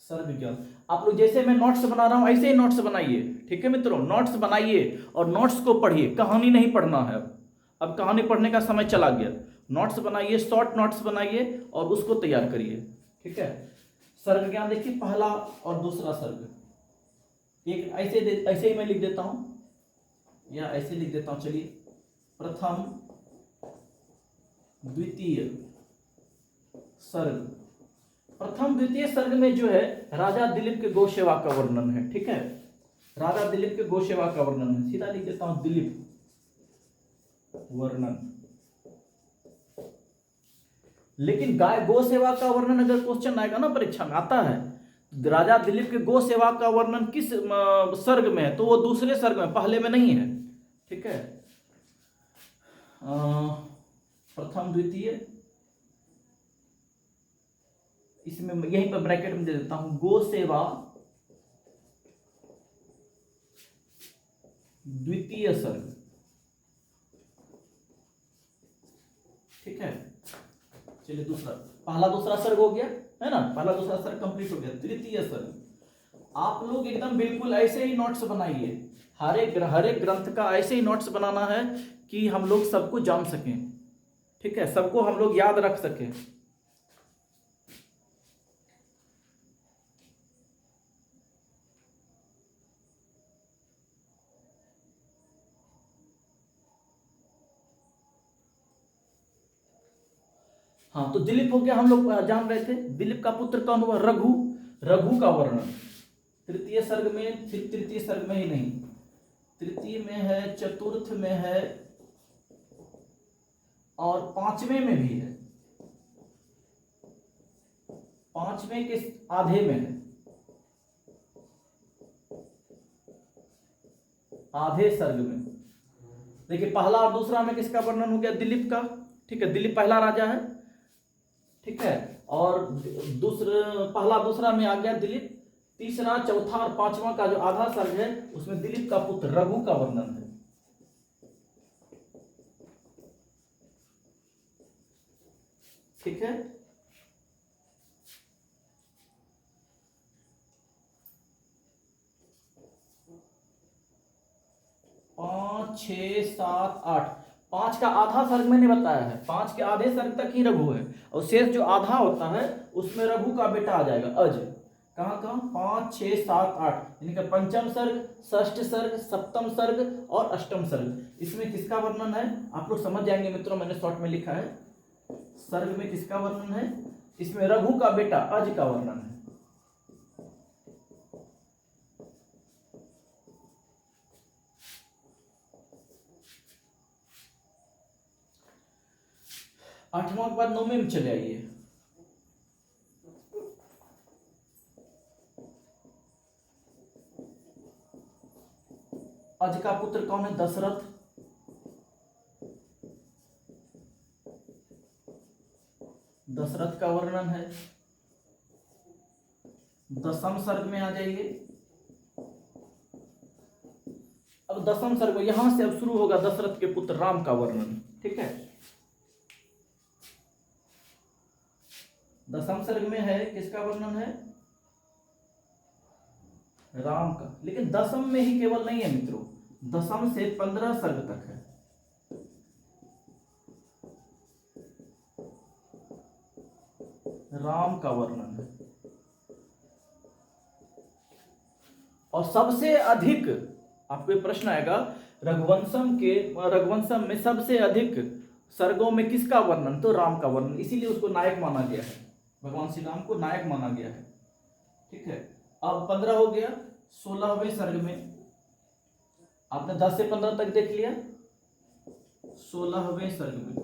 सर्ग ज्ञान आप लोग जैसे मैं नोट्स बना रहा हूं ऐसे ही नोट्स बनाइए, ठीक है मित्रों। नोट्स बनाइए और नोट्स को पढ़िए, कहानी नहीं पढ़ना है। अब कहानी पढ़ने का समय चला गया। नोट्स बनाइए, शॉर्ट नोट्स बनाइए और उसको तैयार करिए, ठीक है। सर्ग ज्ञान देखिए, पहला और दूसरा सर्ग, एक ऐसे ही मैं लिख देता हूं या ऐसे लिख देता हूं। चलिए, प्रथम द्वितीय सर्ग। प्रथम द्वितीय सर्ग में जो है राजा दिलीप के गौ सेवा का वर्णन है, ठीक है। राजा दिलीप के गौ सेवा का वर्णन है, सीधा लिख देता हूं दिलीप वर्णन। लेकिन गाय गौ सेवा का वर्णन अगर क्वेश्चन आएगा ना परीक्षा में, आता है राजा दिलीप के गौ सेवा का वर्णन किस सर्ग में है, तो वो दूसरे सर्ग में, पहले में नहीं है, ठीक है। प्रथम द्वितीय, इसमें यहीं पर ब्रैकेट में दे देता हूं गो सेवा द्वितीय सर्ग, ठीक है। चलिए दूसरा, पहला दूसरा सर्ग हो गया है ना, पहला दूसरा सर्ग कंप्लीट हो गया। तृतीय सर्ग आप लोग एकदम बिल्कुल ऐसे ही नोट्स बनाइए, हर एक ग्रंथ का ऐसे ही नोट्स बनाना है कि हम लोग सबको जान सकें, ठीक है, सबको हम लोग याद रख सकें। हाँ, तो दिलीप हो गया, हम लोग जान रहे थे। दिलीप का पुत्र कौन हुआ, रघु। रघु का वर्णन तृतीय सर्ग में, तृतीय सर्ग में ही नहीं, तृतीय में है, चतुर्थ में है और पांचवें में भी है, पांचवें के आधे में है, आधे सर्ग में। देखिए पहला और दूसरा में किसका वर्णन हो गया, दिलीप का, ठीक है। दिलीप पहला राजा है, ठीक है। और पहला दूसरा में आ गया दिलीप। तीसरा, चौथा और पांचवा का जो आधा सर्ग है उसमें दिलीप का पुत्र रघु का वर्णन है, ठीक है। 5, 6, 7, 8, 5 का आधा सर्ग मैंने बताया है, 5 के आधे सर्ग तक ही रघु है, और शेष जो आधा होता है उसमें रघु का बेटा आ जाएगा अज। कहाँ कहाँ, 5, 6, 7, 8, यानी कि पंचम सर्ग, षष्ठ सर्ग, सप्तम सर्ग और अष्टम सर्ग। इसमें किसका वर्णन है आप लोग समझ जाएंगे मित्रों, मैंने शॉर्ट में लिखा है। सर्ग में किसका वर्णन है, इसमें रघु का बेटा अज का वर्णन है। आठवां के बाद नौवें में चले आइए। अज का पुत्र कौन है, दशरथ। दशरथ का वर्णन है। दसम सर्ग में आ जाइए। अब दसम सर्ग यहां से अब शुरू होगा दशरथ के पुत्र राम का वर्णन, ठीक है। दसम सर्ग में है किसका वर्णन है, राम का, लेकिन दशम में ही केवल नहीं है मित्रों, दशम से 15 सर्ग तक है। राम का वर्णन है। और सबसे अधिक, आपको ये प्रश्न आएगा, रघुवंशम में सबसे अधिक सर्गों में किसका वर्णन? तो राम का वर्णन, इसीलिए उसको नायक माना गया है, भगवान श्री राम को नायक माना गया है। ठीक है, अब 15 हो गया। 16वें सर्ग में आपने 10 से 15 तक देख लिया। 16वें सर्ग में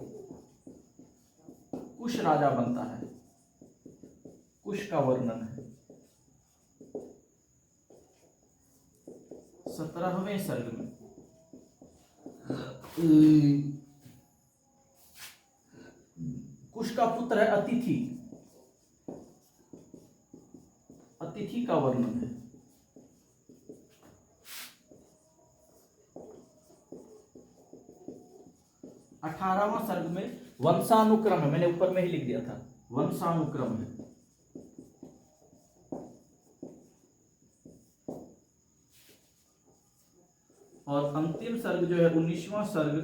कुश राजा बनता है, कुश का वर्णन है। 17वें सर्ग में कुश का पुत्र है अतिथि, अतिथि का वर्णन है। 18वां सर्ग में वंशानुक्रम है, मैंने ऊपर में ही लिख दिया था, वंशानुक्रम है। और अंतिम सर्ग जो है 19वां सर्ग,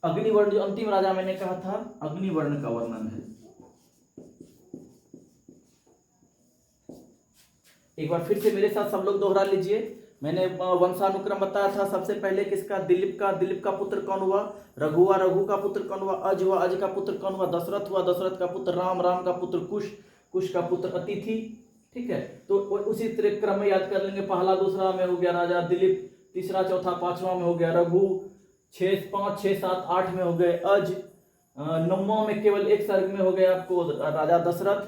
अग्निवर्ण, जो अंतिम राजा मैंने कहा था, अग्निवर्ण का वर्णन है। एक बार फिर से मेरे साथ सब लोग दोहरा लीजिए। मैंने वंशानुक्रम बताया था, सबसे पहले किसका? दिलीप का। दिलीप का पुत्र कौन हुआ? रघु हुआ। रघु का पुत्र कौन हुआ? अज हुआ। अज का पुत्र कौन हुआ? दशरथ हुआ। दशरथ का पुत्र राम। राम का पुत्र कुश। कुश का पुत्र अतिथि। ठीक है, तो उसी तरह क्रम में याद कर लेंगे। पहला दूसरा में हो गया राजा दिलीप, तीसरा चौथा पांचवा में हो गया रघु, 6 5 6 7 8 में हो गए अज, 9वां में केवल एक सर्ग में हो गया आपको राजा दशरथ,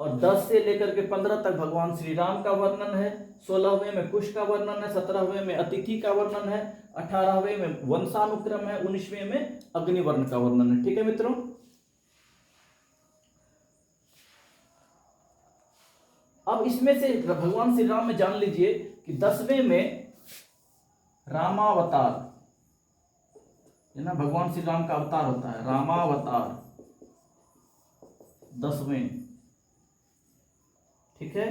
और 10 से लेकर के 15 तक भगवान श्री राम का वर्णन है। 16वें में कुश का वर्णन है। 17वें में अतिथि का वर्णन है। 18वें में वंशानुक्रम है। 19वें में अग्निवर्ण का वर्णन है। ठीक है मित्रों, अब इसमें से भगवान श्री राम में जान लीजिए कि 10वें में रामावतार है ना, भगवान श्री राम का अवतार होता है रामावतार 10वें। ठीक है,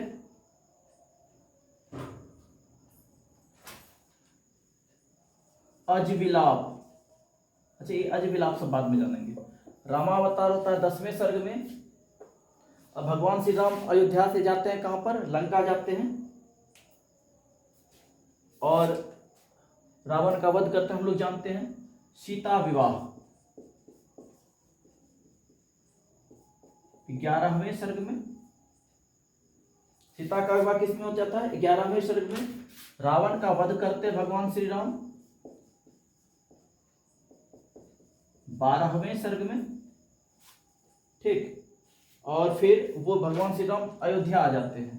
अजविलाप, अच्छा ये अजविलाप सब बाद में जानेंगे। रामावतार होता है 10वें सर्ग में। अब भगवान श्री राम अयोध्या से जाते हैं, कहां पर? लंका जाते हैं, और रावण का वध करते हैं, हम लोग जानते हैं। सीता विवाह 11वें सर्ग में। सीता का विवाह किसमें हो जाता है? 11वें सर्ग में। रावण का वध करते भगवान श्री राम 12वें सर्ग में। ठीक, और फिर वो भगवान श्री राम अयोध्या आ जाते हैं।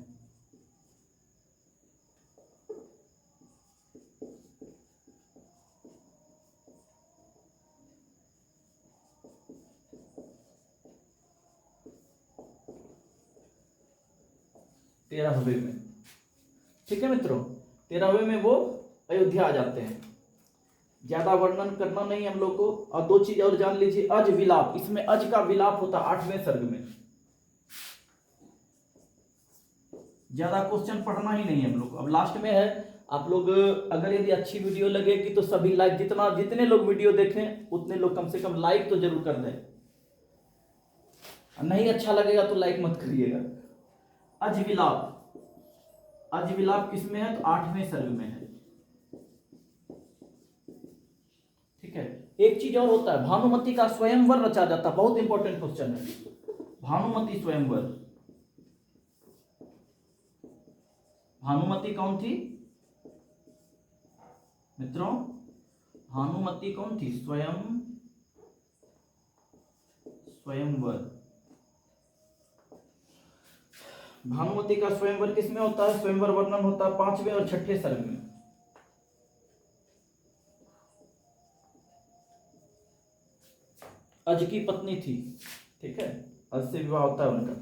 तेरहवें में। ठीक है मित्रों, 13वें में वो अयोध्या आ जाते हैं। ज्यादा वर्णन करना नहीं हम लोग को। और दो चीज और जान लीजिए, अज विलाप, इसमें अज का विलाप होता 8वें सर्ग में। ज्यादा क्वेश्चन पढ़ना ही नहीं है हम लोग, अब लास्ट में है। आप लोग अगर यदि अच्छी वीडियो लगेगी तो सभी लाइक, जितने लोग वीडियो देखें उतने लोग कम से कम लाइक तो जरूर कर दें। नहीं अच्छा लगेगा तो लाइक मत करिएगा। अजविलाप, अजविलाप किसमें है? तो 8वें सर्ग में है। ठीक है, एक चीज और होता है, भानुमति का स्वयंवर रचा जाता, बहुत इंपॉर्टेंट क्वेश्चन है। भानुमति स्वयंवर, भानुमति कौन थी मित्रों? भानुमति कौन थी? स्वयंवर। भानुमति का स्वयंवर किसमें होता है? स्वयंवर वर्णन होता है 5वें और 6ठे सर्ग में। अज की पत्नी थी। ठीक है, अज से विवाह होता है उनका।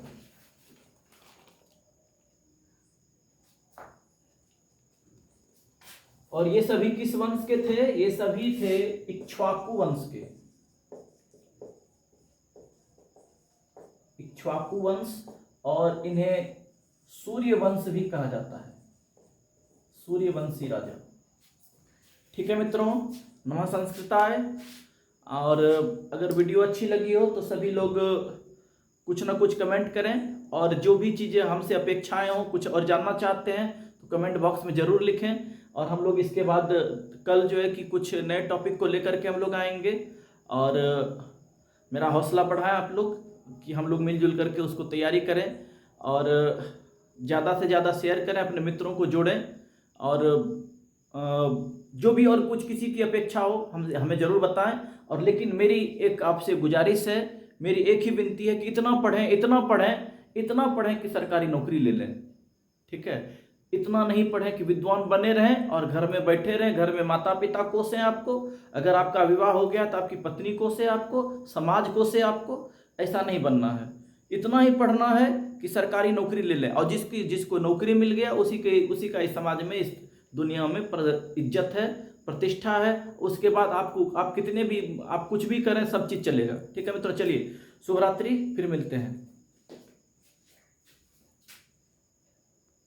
और ये सभी किस वंश के थे? ये सभी थे इक्ष्वाकु वंश के। इक्ष्वाकु वंश, और इन्हें सूर्य वंश भी कहा जाता है, सूर्यवंशी राजा। ठीक है मित्रों, नमः संस्कृताय। और अगर वीडियो अच्छी लगी हो तो सभी लोग कुछ ना कुछ कमेंट करें, और जो भी चीज़ें हमसे अपेक्षाएं हो, कुछ और जानना चाहते हैं तो कमेंट बॉक्स में ज़रूर लिखें। और हम लोग इसके बाद कल जो है कि कुछ नए टॉपिक को लेकर के हम लोग आएंगे, और मेरा हौसला बढ़ाएं आप लोग कि हम लोग मिलजुल करके उसको तैयारी करें, और ज़्यादा से ज़्यादा शेयर करें, अपने मित्रों को जोड़ें, और जो भी और कुछ किसी की अपेक्षा हो हमें ज़रूर बताएं। और लेकिन मेरी एक आपसे गुजारिश है, मेरी एक ही विनती है कि इतना पढ़ें, इतना पढ़ें, इतना पढ़ें कि सरकारी नौकरी ले लें। ठीक है, इतना नहीं पढ़ें कि विद्वान बने रहें और घर में बैठे रहें, घर में माता पिता कोसें आपको, अगर आपका विवाह हो गया तो आपकी पत्नी कोसे आपको, समाज कोसे आपको। ऐसा नहीं बनना है। इतना ही पढ़ना है कि सरकारी नौकरी ले लें, और जिसको नौकरी मिल गया उसी का इस समाज में, इस दुनिया में इज्जत है, प्रतिष्ठा है। उसके बाद आप कितने भी आप कुछ भी करें, सब चीज़ चलेगा। ठीक है मित्रों, चलिए शुभ रात्रि, फिर मिलते हैं।